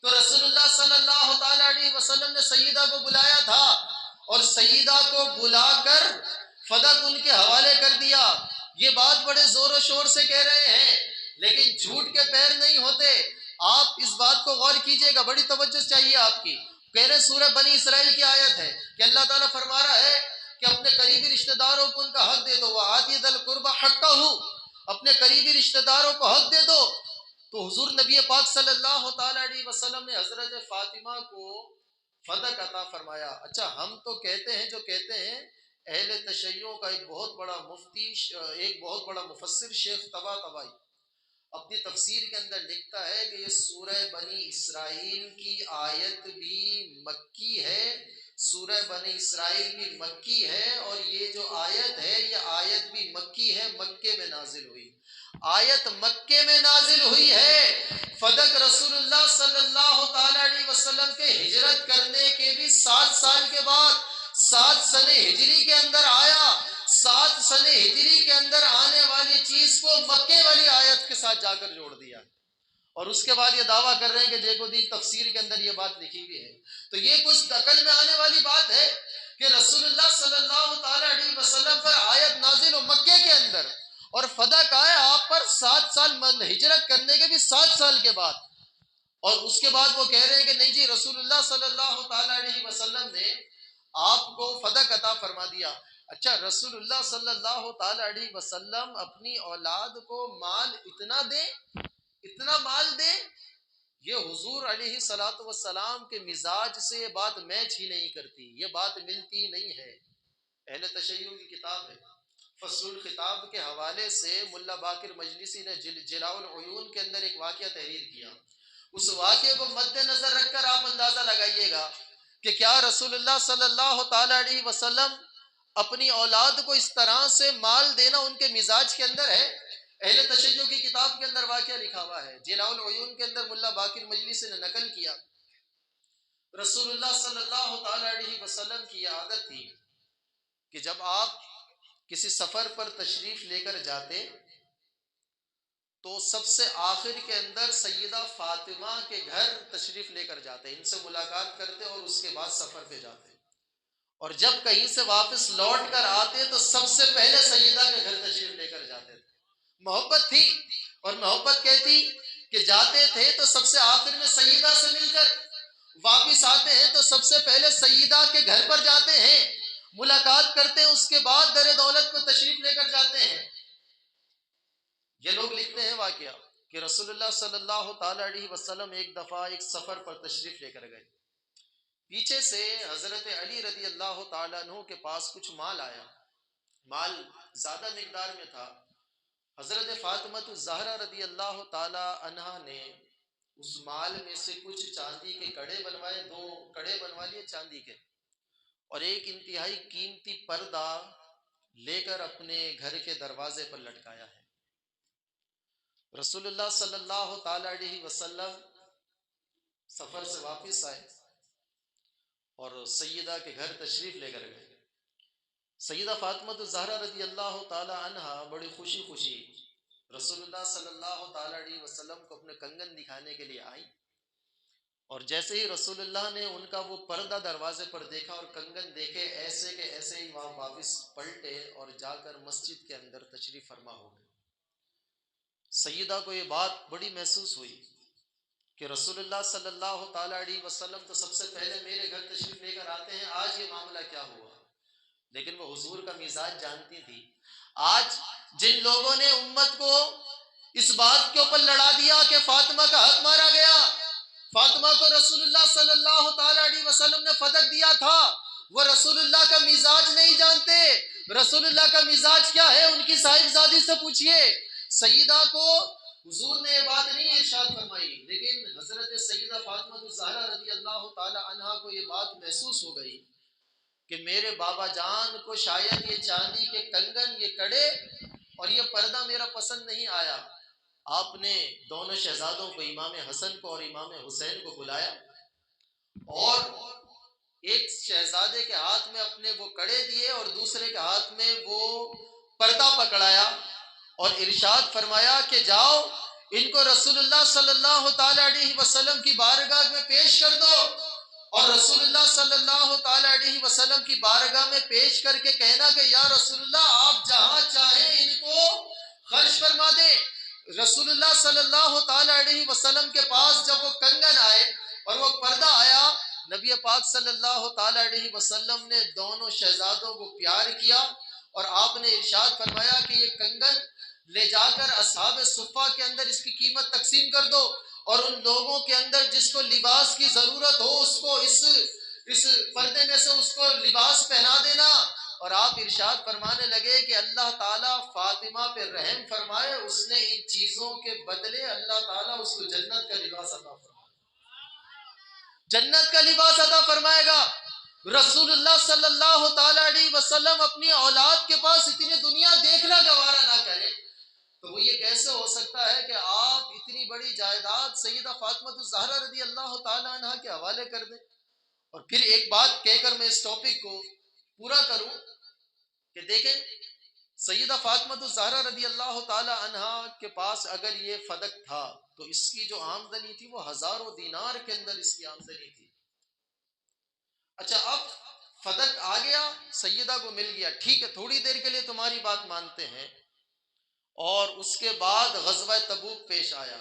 تو رسول اللہ صلی اللہ تعالی علیہ وسلم نے سیدہ کو بلایا تھا اور سیدہ کو بلا کر فدق ان کے حوالے کر دیا۔ یہ بات بڑے زور و شور سے کہہ رہے ہیں لیکن جھوٹ کے پیر نہیں ہوتے۔ آپ اس بات کو غور کیجئے گا، بڑی توجہ چاہیے آپ کی۔ کہہ رہے سورہ بنی اسرائیل کی آیت ہے کہ اللہ تعالیٰ فرما رہا ہے کہ اپنے قریبی رشتہ داروں کو ان کا حق دے دو، وَآتِي ذَا الْقُرْبَى حَقَّهُ، اپنے قریبی رشتہ داروں کو حق دے دو۔ تو حضور نبی پاک صلی اللہ تعالی علیہ وسلم نے حضرت فاطمہ کو فدق عطا فرمایا۔ اچھا ہم تو کہتے ہیں جو کہتے ہیں، اہل تشیع کا ایک بہت بڑا مفتی، ایک بہت بڑا مفسر شیخ طباطبائی اپنی تفسیر کے اندر لکھتا ہے کہ یہ سورہ بنی اسرائیل کی آیت بھی مکی ہے، سورہ بنی اسرائیل بھی مکی ہے، اور یہ جو آیت ہے یہ آیت بھی مکی ہے، مکے میں نازل ہوئی، آیت مکے میں نازل ہوئی ہے۔ فدق رسول اللہ صلی اللہ تعالی علیہ وسلم کے ہجرت کرنے کے بھی 7 سال کے بعد 7 سنہ ہجری کے اندر آیا۔ 7 سنہ ہجری کے اندر آنے والی چیز کو مکے والی آیت کے ساتھ جا کر جوڑ دیا، اور اس کے بعد یہ دعویٰ کر رہے ہیں کہ دیکھو دی تفسیر کے اندر یہ بات لکھی ہوئی ہے۔ تو یہ کچھ عقل میں آنے والی بات ہے کہ رسول اللہ صلی اللہ تعالی علیہ وسلم پر آیت نازل ہو مکے کے اندر، اور فدق آیا آپ پر 7 سال ہجرت کرنے کے بھی 7 سال کے بعد، اور اس کے بعد وہ کہہ رہے ہیں کہ نہیں جی رسول اللہ صلی اللہ تعالی علیہ وسلم نے آپ کو فدق عطا فرما دیا۔ اچھا رسول اللہ صلی اللہ تعالی علیہ وسلم اپنی اولاد کو مال اتنا مال دیں، یہ حضور علیہ الصلوۃ والسلام کے مزاج سے یہ بات میچ ہی نہیں کرتی، یہ بات ملتی نہیں ہے۔ اہل تشیع کی کتاب ہے فصل الخطاب کے حوالے سے ملا باقر مجلسی نے جلاء العیون کے اندر ایک واقعہ تحریر کیا۔ اس واقعے کو مد نظر رکھ کر آپ اندازہ لگائیے گا کہ کیا رسول اللہ صلی اللہ تعالی علیہ وسلم اپنی اولاد کو اس طرح سے مال دینا ان کے مزاج کے اندر ہے؟ اہل تشیع کی کتاب کے اندر واقعہ لکھا ہوا ہے، جلاء العیون کے اندر ملا باقر مجلسی نے نقل کیا۔ رسول اللہ صلی اللہ تعالی علیہ وسلم کی عادت تھی کہ جب آپ کسی سفر پر تشریف لے کر جاتے تو سب سے آخر کے اندر سیدہ فاطمہ کے گھر تشریف لے کر جاتے، ان سے ملاقات کرتے اور اس کے بعد سفر پہ جاتے، اور جب کہیں سے واپس لوٹ کر آتے تو سب سے پہلے سیدہ کے گھر تشریف لے کر جاتے تھے۔ محبت تھی، اور محبت کہتی کہ جاتے تھے تو سب سے آخر میں سیدہ سے مل کر واپس آتے ہیں تو سب سے پہلے سیدہ کے گھر پر جاتے ہیں، ملاقات کرتے ہیں، اس کے بعد در دولت کو تشریف لے کر جاتے ہیں۔ یہ لوگ لکھتے ہیں واقعہ کہ رسول اللہ صلی اللہ تعالی علیہ وسلم ایک دفعہ ایک سفر پر تشریف لے کر گئے، پیچھے سے حضرت علی رضی اللہ تعالیٰ عنہ کے پاس کچھ مال آیا، مال زیادہ مقدار میں تھا۔ حضرت فاطمہ الزہرا رضی اللہ تعالی عنہ نے اس مال میں سے کچھ چاندی کے کڑے بنوائے، 2 کڑے بنوا لیے چاندی کے، اور ایک انتہائی قیمتی پردہ لے کر اپنے گھر کے دروازے پر لٹکایا ہے۔ رسول اللہ صلی اللہ تعالی علیہ وسلم سفر سے واپس آئے اور سیدہ کے گھر تشریف لے کر گئے۔ سیدہ فاطمہ الزہرا رضی اللہ تعالی عنہ بڑی خوشی خوشی رسول اللہ صلی اللہ تعالی علیہ وسلم کو اپنے کنگن دکھانے کے لیے آئی، اور جیسے ہی رسول اللہ نے ان کا وہ پردہ دروازے پر دیکھا اور کنگن دیکھے، ایسے کہ ایسے ہی وہاں واپس پلٹے اور جا کر مسجد کے اندر تشریف فرما ہو گئے۔ سیدہ کو یہ بات بڑی محسوس ہوئی کہ رسول اللہ صلی اللہ تعالی علیہ وسلم تو سب سے پہلے میرے گھر تشریف لے کر آتے ہیں، آج یہ معاملہ کیا ہوا؟ لیکن وہ حضور کا مزاج جانتی تھی۔ آج جن لوگوں نے امت کو اس بات کے اوپر لڑا دیا کہ فاطمہ کا حق مارا گیا، فاطمہ کو رسول اللہ صلی اللہ تعالی علیہ وسلم نے فدق دیا تھا، وہ رسول اللہ کا مزاج نہیں جانتے، رسول اللہ کا مزاج کیا ہے ان کی صاحبزادی سے پوچھئے۔ سیدہ کو حضور نے یہ بات نہیں ارشاد فرمائی، لیکن حضرت سیدہ فاطمہ الزہرا رضی اللہ تعالی عنہا کو یہ بات محسوس ہو گئی کہ میرے بابا جان کو شاید یہ چاندی کے کنگن، یہ کڑے اور یہ پردہ میرا پسند نہیں آیا۔ آپ نے دونوں شہزادوں کو، امام حسن کو اور امام حسین کو بلایا اور ایک شہزادے کے ہاتھ میں اپنے وہ کڑے دیے اور دوسرے کے ہاتھ میں وہ پردہ پکڑایا اور ارشاد فرمایا کہ جاؤ ان کو رسول اللہ صلی اللہ تعالی علیہ وسلم کی بارگاہ میں پیش کر دو، اور رسول اللہ صلی اللہ تعالی علیہ وسلم کی بارگاہ میں پیش کر کے کہنا کہ یا رسول اللہ آپ جہاں چاہیں ان کو خرچ فرما دیں۔ رسول اللہ صلی اللہ تعالی علیہ وسلم کے پاس جب وہ کنگن آئے اور وہ پردہ آیا، نبی پاک صلی اللہ تعالی علیہ وسلم نے دونوں شہزادوں کو پیار کیا اور آپ نے ارشاد فرمایا کہ یہ کنگن لے جا کر اصحاب صفہ کے اندر اس کی قیمت تقسیم کر دو، اور ان لوگوں کے اندر جس کو لباس کی ضرورت ہو اس کو اس پردے میں سے اس کو لباس پہنا دینا۔ اور آپ ارشاد فرمانے لگے کہ اللہ تعالیٰ فاطمہ پہ رحم فرمائے، اس نے ان چیزوں کے بدلے اللہ تعالیٰ اس کو جنت کا لباس عطا فرمائے، جنت کا لباس عطا فرمائے گا۔ رسول اللہ صلی اللہ تعالی علیہ وسلم اپنی اولاد کے پاس اتنی دنیا دیکھنا گوارا نہ کرے تو وہ یہ کیسے ہو سکتا ہے کہ آپ اتنی بڑی جائیداد سیدہ فاطمہ الزہرا رضی اللہ تعالی عنہ کے حوالے کر دیں؟ اور پھر ایک بات کہہ کر میں اس ٹاپک کو پورا کروں کہ دیکھیں سیدہ فاطمہ الزہرا رضی اللہ تعالی عنہ کے پاس اگر یہ فدق تھا تو اس کی جو آمدنی تھی وہ ہزاروں دینار کے اندر اس کی آمدنی تھی۔ اچھا اب فدق آ گیا، سیدہ کو مل گیا، ٹھیک ہے تھوڑی دیر کے لیے تمہاری بات مانتے ہیں، اور اس کے بعد غزوہ تبوک پیش آیا،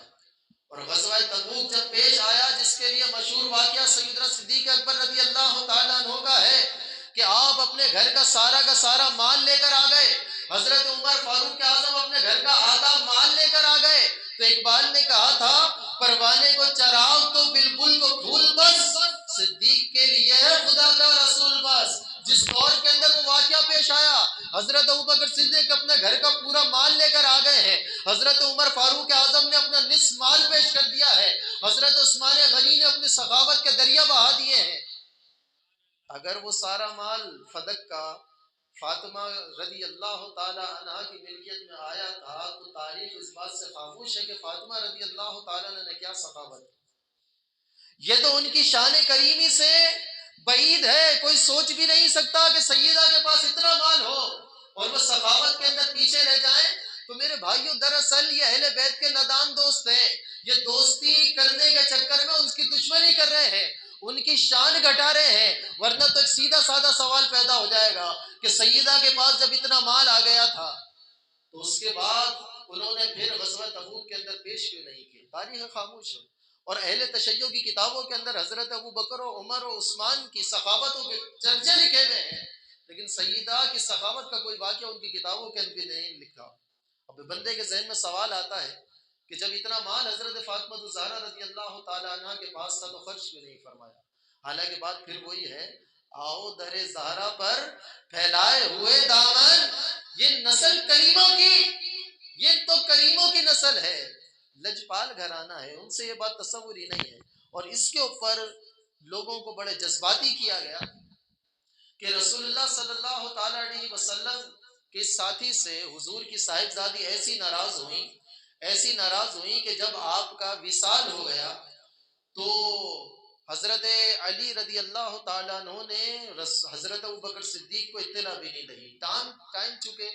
اور غزوہ تبوک جب پیش آیا جس کے لیے مشہور واقعہ سیدنا صدیق اکبر رضی اللہ تعالیٰ عنہ کا ہے کہ آپ اپنے گھر کا سارا مال لے کر آ گئے، حضرت عمر فاروق اعظم اپنے گھر کا آدھا مال لے کر آ گئے۔ تو اقبال نے کہا تھا پروانے کو چراغ تو بلبل کو پھول بس، صدیق کے لیے ہے خدا کا رسول بس۔ جس دور کے اندر وہ واقعہ پیش آیا، حضرت ابوبکر صدیق اپنے گھر کا پورا مال لے کر آ گئے ہیں، حضرت عمر فاروق اعظم نے اپنا نصف مال پیش کر دیا ہے، حضرت عثمان غنی نے اپنی سخاوت کے دریا بہا دیے ہیں۔ اگر وہ سارا مال فدق کا فاطمہ رضی اللہ تعالی عنہ کی ملکیت میں آیا تھا تو تاریخ اس بات سے خاموش ہے کہ فاطمہ رضی اللہ تعالی عنہ نے کیا سخاوت، یہ تو ان کی شان کریمی سے بعید ہے، کوئی سوچ بھی نہیں سکتا کہ سیدہ کے پاس اتنا مال ہو اور وہ سخاوت کے اندر پیچھے رہ جائیں۔ تو میرے بھائیوں دراصل یہ اہل بیت کے نادان دوست ہیں، یہ دوستی کرنے کے چکر میں ان کی دشمنی کر رہے ہیں، ان کی شان گھٹا رہے ہیں، ورنہ تو ایک سیدھا سادہ سوال پیدا ہو جائے گا کہ سیدہ کے پاس جب اتنا مال آ گیا تھا تو اس کے بعد انہوں نے پھر غزوہ تبوک کے اندر پیش کیوں نہیں کی؟ تاریخ خاموش ہے، اور اہل تشیع کی کتابوں کے اندر حضرت ابو بکر و عمر و عثمان کی سخاوتوں کے چرچے لکھے ہوئے ہیں، لیکن سیدہ کی سخاوت کا کوئی واقعہ ان کی کتابوں کے اندر نہیں لکھا۔ اب بندے کے ذہن میں سوال آتا ہے کہ جب اتنا مال حضرت فاطمہ الزہرا رضی اللہ تعالی عنہ کے پاس تھا تو خرچ کیوں نہیں فرمایا؟ حالانکہ بات پھر وہی ہے، آؤ در زہرا پر پھیلائے ہوئے دامن، یہ نسل کریموں کی، یہ تو کریموں کی نسل ہے، لجپال گھرانہ ہے، ان سے یہ بات تصور ہی نہیں ہے۔ اور اس کے اوپر لوگوں کو بڑے جذباتی کیا گیا کہ رسول اللہ صلی اللہ تعالی علیہ وسلم کے ساتھی سے حضور کی صاحبزادی ایسی ناراض ہوئیں کہ جب آپ کا وصال ہو گیا تو حضرت علی رضی اللہ تعالیٰ عنہ نے حضرت ابوبکر صدیق کو اطلاع بھی نہیں دی۔ ٹائم چونکہ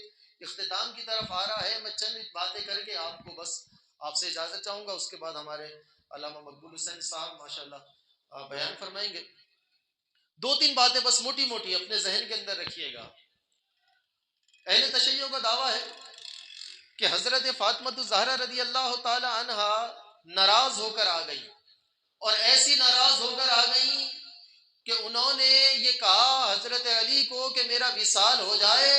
اختتام کی طرف آ رہا ہے، میں چند باتیں کر کے آپ کو بس آپ سے اجازت چاہوں گا، اس کے بعد ہمارے علامہ مقبول حسین صاحب ماشاءاللہ بیان فرمائیں گے۔ دو تین باتیں بس موٹی موٹی اپنے ذہن کے اندر رکھیے گا۔ اہل تشیع کا دعویٰ ہے کہ حضرت فاطمہ الزہرا رضی اللہ تعالی عنہا ناراض ہو کر آ گئی، اور ایسی ناراض ہو کر آ گئی کہ انہوں نے یہ کہا حضرت علی کو کہ میرا وصال ہو جائے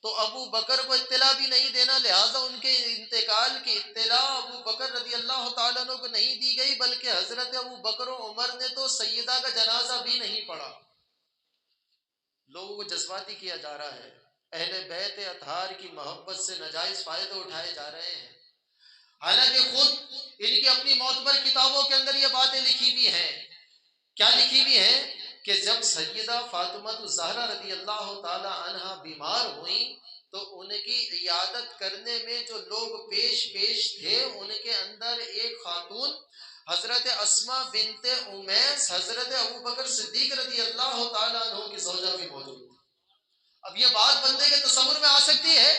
تو ابو بکر کو اطلاع بھی نہیں دینا، لہٰذا ان کے انتقال کی اطلاع ابو بکر رضی اللہ تعالیٰ عنہ کو نہیں دی گئی، بلکہ حضرت ابو بکر و عمر نے تو سیدہ کا جنازہ بھی نہیں پڑھا۔ لوگوں کو جذباتی کیا جا رہا ہے، اہل بیت اطہار کی محبت سے ناجائز فائدے اٹھائے جا رہے ہیں، حالانکہ خود ان کی اپنی معتبر کتابوں کے اندر یہ باتیں لکھی ہوئی ہیں۔ کیا لکھی ہوئی ہیں کہ جب سیدہ فاطمہ الزہرا رضی اللہ تعالی عنہا بیمار ہوئیں تو ان کی عیادت کرنے میں جو لوگ پیش تھے، ان کے اندر ایک خاتون حضرت اسماء بنت امیس حضرت ابوبکر صدیق رضی اللہ تعالیٰ عنہ کی زوجہ بھی موجود تھی۔ اب یہ بات بندے کے تصور میں آ سکتی ہے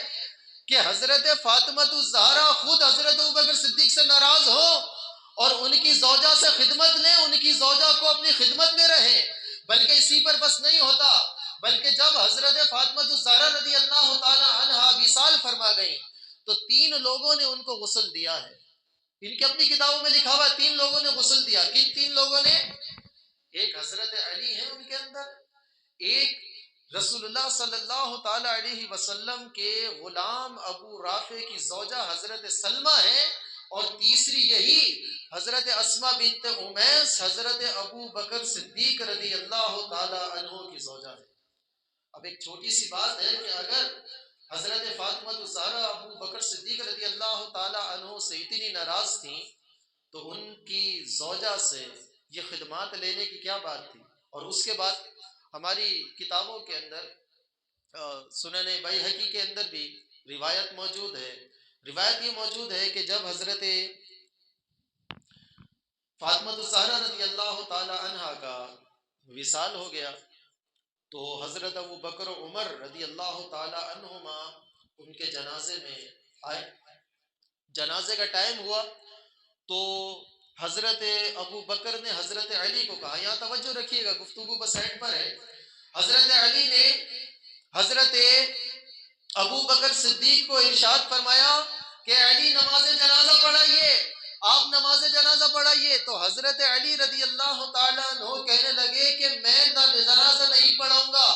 کہ حضرت فاطمہ الزہرا خود حضرت ابوبکر صدیق سے ناراض ہو اور ان کی زوجہ سے خدمت لیں، ان کی زوجہ کو اپنی خدمت میں رہیں، بلکہ اسی پر بس نہیں ہوتا، بلکہ جب حضرت فاطمہ الزہرا رضی اللہ تعالی عنہا وصال فرما گئیں تو 3 لوگوں نے ان کو غسل دیا ہے۔ ان کی اپنی کتابوں میں لکھا ہوا 3 لوگوں نے غسل دیا۔ کن 3 لوگوں نے؟ ایک حضرت علی ہیں ان کے اندر، ایک رسول اللہ صلی اللہ تعالی علیہ وسلم کے غلام ابو رافع کی زوجہ حضرت سلمہ ہیں، اور تیسری یہی حضرت اسماء بنت امیس حضرت ابو بکر صدیق رضی اللہ تعالی عنہ کی زوجہ ہے۔ اب ایک چھوٹی سی بات ہے کہ اگر حضرت فاطمہ الزہرا ابو بکر صدیق رضی اللہ تعالی عنہ سے اتنی ناراض تھیں تو ان کی زوجہ سے یہ خدمات لینے کی کیا بات تھی؟ اور اس کے بعد ہماری کتابوں کے اندر سنن بیہقی کے اندر بھی روایت موجود ہے۔ روایت یہ موجود ہے کہ جب حضرت فاطمہ الزہرا رضی اللہ تعالی عنہا کا وصال ہو گیا تو حضرت ابو بکر و عمر رضی اللہ تعالی عنہما ان کے جنازے میں آئے۔ جنازے کا ٹائم ہوا تو حضرت ابو بکر نے حضرت علی کو کہا، یہاں توجہ رکھیے گا، گفتگو بس اینڈ پر ہے، حضرت علی نے حضرت ابو بکر صدیق کو ارشاد فرمایا کہ علی نماز جنازہ پڑھائیے، آپ نماز جنازہ پڑھائیے۔ تو حضرت علی رضی اللہ تعالیٰ عنہ کہنے لگے کہ میں جنازہ نہیں پڑھاؤں گا،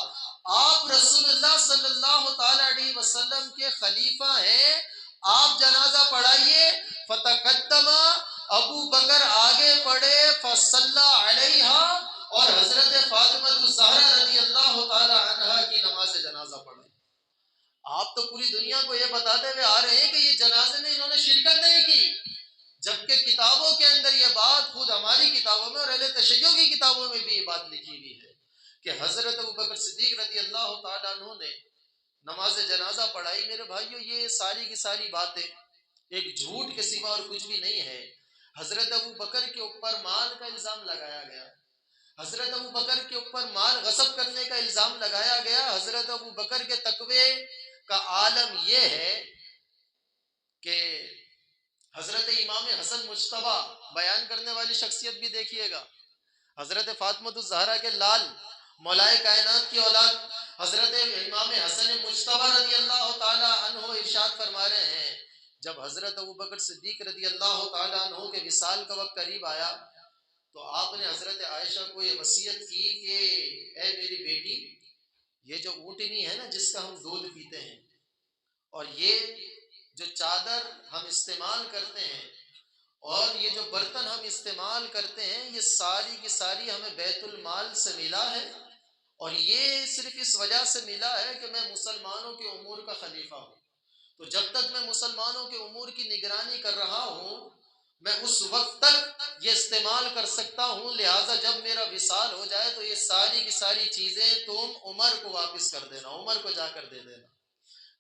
آپ رسول اللہ صلی اللہ تعالیٰ علیہ وسلم کے خلیفہ ہیں، آپ جنازہ پڑھائیے۔ فتقدم، ابو بکر آگے پڑھے، فصلی علیہا، اور حضرت فاطمہ الزہرا رضی اللہ تعالی عنہا کی نماز جنازہ پڑھائی۔ آپ تو پوری دنیا کو یہ بتاتے ہوئے آ رہے ہیں کہ یہ جنازے میں انہوں نے شرکت نہیں کی، جبکہ کتابوں کے اندر یہ بات، خود ہماری کتابوں میں اور اہل تشیع کی کتابوں میں بھی یہ بات لکھی ہوئی ہے کہ حضرت ابوبکر صدیق رضی اللہ تعالیٰ عنہ نے نماز جنازہ پڑھائی۔ میرے بھائیو، یہ ساری کی ساری باتیں ایک جھوٹ کے سوا اور کچھ بھی نہیں ہے۔ حضرت ابو بکر کے اوپر مال کا الزام لگایا گیا، حضرت ابو بکر کے اوپر مال غصب کرنے کا الزام لگایا گیا۔ حضرت ابو بکر کے تقوی کا عالم یہ ہے کہ حضرت امام حسن مجتبی بیان کرنے والی شخصیت بھی دیکھیے گا، حضرت فاطمہ الزہرا کے لال مولائے کائنات کی اولاد حضرت امام حسن مجتبی رضی اللہ تعالی عنہ ارشاد فرما رہے ہیں، جب حضرت ابوبکر صدیق رضی اللہ تعالی عنہ کے وصال کا وقت قریب آیا تو آپ نے حضرت عائشہ کو یہ وصیت کی کہ اے میری بیٹی، یہ جو اونٹنی ہے نا جس کا ہم دودھ پیتے ہیں، اور یہ جو چادر ہم استعمال کرتے ہیں اور یہ جو برتن ہم استعمال کرتے ہیں، یہ ساری کی ساری ہمیں بیت المال سے ملا ہے، اور یہ صرف اس وجہ سے ملا ہے کہ میں مسلمانوں کے امور کا خلیفہ ہوں، تو جب تک میں مسلمانوں کے امور کی نگرانی کر رہا ہوں میں اس وقت تک یہ استعمال کر سکتا ہوں، لہٰذا جب میرا وصال ہو جائے تو یہ ساری کی ساری چیزیں تم عمر کو واپس کر دینا، عمر کو جا کر دے دینا۔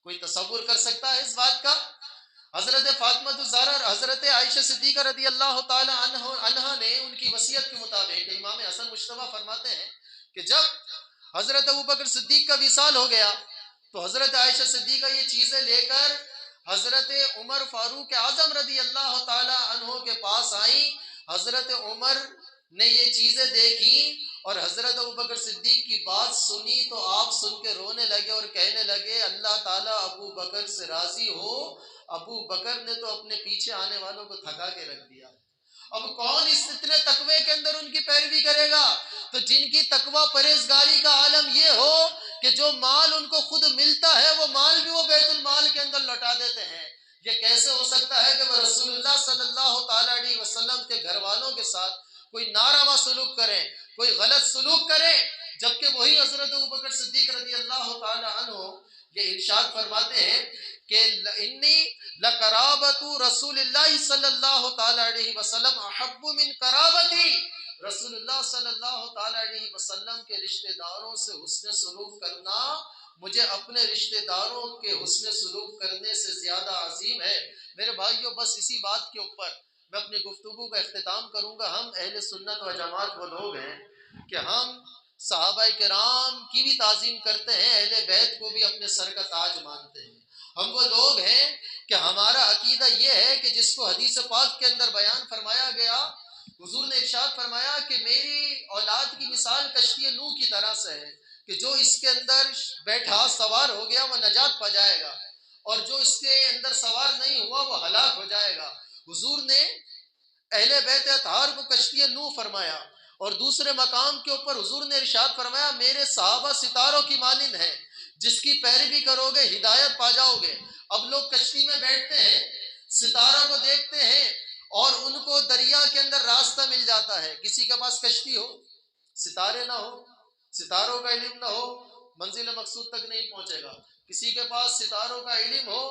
کوئی تصور کر سکتا ہے اس بات کا؟ حضرت فاطمہ الزہرا حضرت عائشہ صدیقہ رضی اللہ تعالی عنہا نے ان کی وصیت کے مطابق، امام حسن مجتبی فرماتے ہیں کہ جب حضرت ابوبکر صدیق کا وصال ہو گیا تو حضرت عائشہ صدیقہ یہ چیزیں لے کر حضرت عمر فاروق اعظم رضی اللہ تعالی عنہ کے پاس آئیں۔ حضرت عمر نے یہ چیزیں دیکھی اور حضرت ابوبکر صدیق کی بات سنی تو آپ سن کے رونے لگے اور کہنے لگے اللہ تعالیٰ ابو بکر سے راضی ہو، ابو بکر نے تو اپنے پیچھے آنے والوں کو تھکا کے رکھ دیا۔ اب کون اس اتنے تقوی کے اندر ان کی پیروی کرے گا؟ تو جن کی تقوی پرہیزگاری کا عالم یہ ہو کہ جو مال ان کو خود ملتا ہے وہ مال بھی وہ بیت المال کے اندر لوٹا دیتے ہیں۔ یہ کیسے ہو سکتا ہے کہ وہ رسول اللہ صلی اللہ تعالی علیہ وسلم کے گھر والوں کے ساتھ کوئی ناروا سلوک کریں، کوئی غلط سلوک کریں، جبکہ وہی حضرت ابوبکر صدیق رضی اللہ تعالی عنہ یہ ارشاد فرماتے ہیں کہ انی لقرابت رسول اللہ صلی اللہ تعالی علیہ وسلم احب من قرابتی، رسول اللہ صلی اللہ تعالی علیہ وسلم کے رشتہ داروں سے حسن سلوک کرنا مجھے اپنے رشتہ داروں کے حسن سلوک کرنے سے زیادہ عظیم ہے۔ میرے بھائیوں، بس اسی بات کے اوپر میں اپنی گفتگو کا اختتام کروں گا۔ ہم اہل سنت و جماعت وہ لوگ ہیں کہ ہم صحابہ کرام کی بھی تعظیم کرتے ہیں، اہل بیت کو بھی اپنے سر کا تاج مانتے ہیں۔ ہم وہ لوگ ہیں کہ ہمارا عقیدہ یہ ہے کہ جس کو حدیث پاک کے اندر بیان فرمایا گیا، حضور نے ارشاد فرمایا کہ میری اولاد کی مثال کشتی نوح کی طرح سے ہے کہ جو اس کے اندر بیٹھا سوار ہو گیا وہ نجات پا جائے گا، اور جو اس کے اندر سوار نہیں ہوا وہ ہلاک ہو جائے گا۔ حضور نے اہل بیت اطہار کو کشتی نوح فرمایا، اور دوسرے مقام کے اوپر حضور نے ارشاد فرمایا میرے صحابہ ستاروں کی مانند ہیں، جس کی پیروی کرو گے ہدایت پا جاؤ گے۔ اب لوگ کشتی میں بیٹھتے ہیں، ستاروں کو دیکھتے ہیں، اور ان کو دریا کے اندر راستہ مل جاتا ہے۔ کسی کے پاس کشتی ہو، ستارے نہ ہو، ستاروں کا علم نہ ہو، منزل مقصود تک نہیں پہنچے گا۔ کسی کے پاس ستاروں کا علم ہو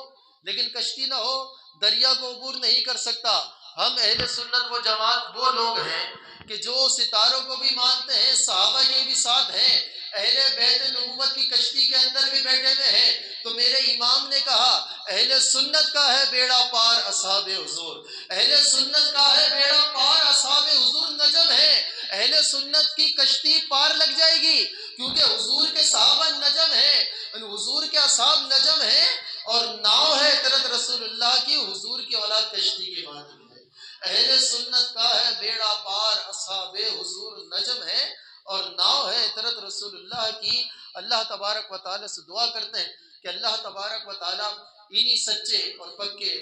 لیکن کشتی نہ ہو، دریا کو عبور نہیں کر سکتا۔ ہم اہل سنت و جماعت وہ لوگ ہیں کہ جو ستاروں کو بھی مانتے ہیں، صحابہ کے بھی ساتھ ہیں، اہل بیت نبوت کی کشتی کے اندر بھی بیٹھے ہوئے ہیں۔ تو میرے امام نے کہا اہل سنت کا ہے بیڑا پار اصحاب حضور، اہل سنت کا ہے بیڑا پار اصحاب حضور نجم ہے۔ اہل سنت کی کشتی پار لگ جائے گی کیونکہ حضور کے صحابہ نجم ہیں، حضور کے اصحاب نجم ہیں، اور ناؤ ہے طرت رسول اللہ کی، حضور کی اولاد کشتی کے مانند ہے۔ اہل سنت کا ہے بیڑا پار اصحاب حضور نجم ہے، اور ناؤ ہے طرت رسول اللہ کی۔ اللہ تبارک و تعالی سے دعا کرتے ہیں کہ اللہ تبارک و تعالی انہی سچے اور پکے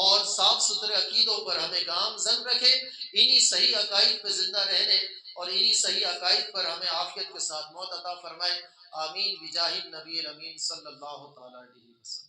اور صاف ستھرے عقیدوں پر ہمیں گامزن رکھے، انہی صحیح عقائد پہ زندہ رہنے اور انہی صحیح عقائد پر ہمیں عافیت کے ساتھ موت عطا فرمائے۔ آمین بجاہ النبی الامین صلی اللہ تعالی علیہ وسلم۔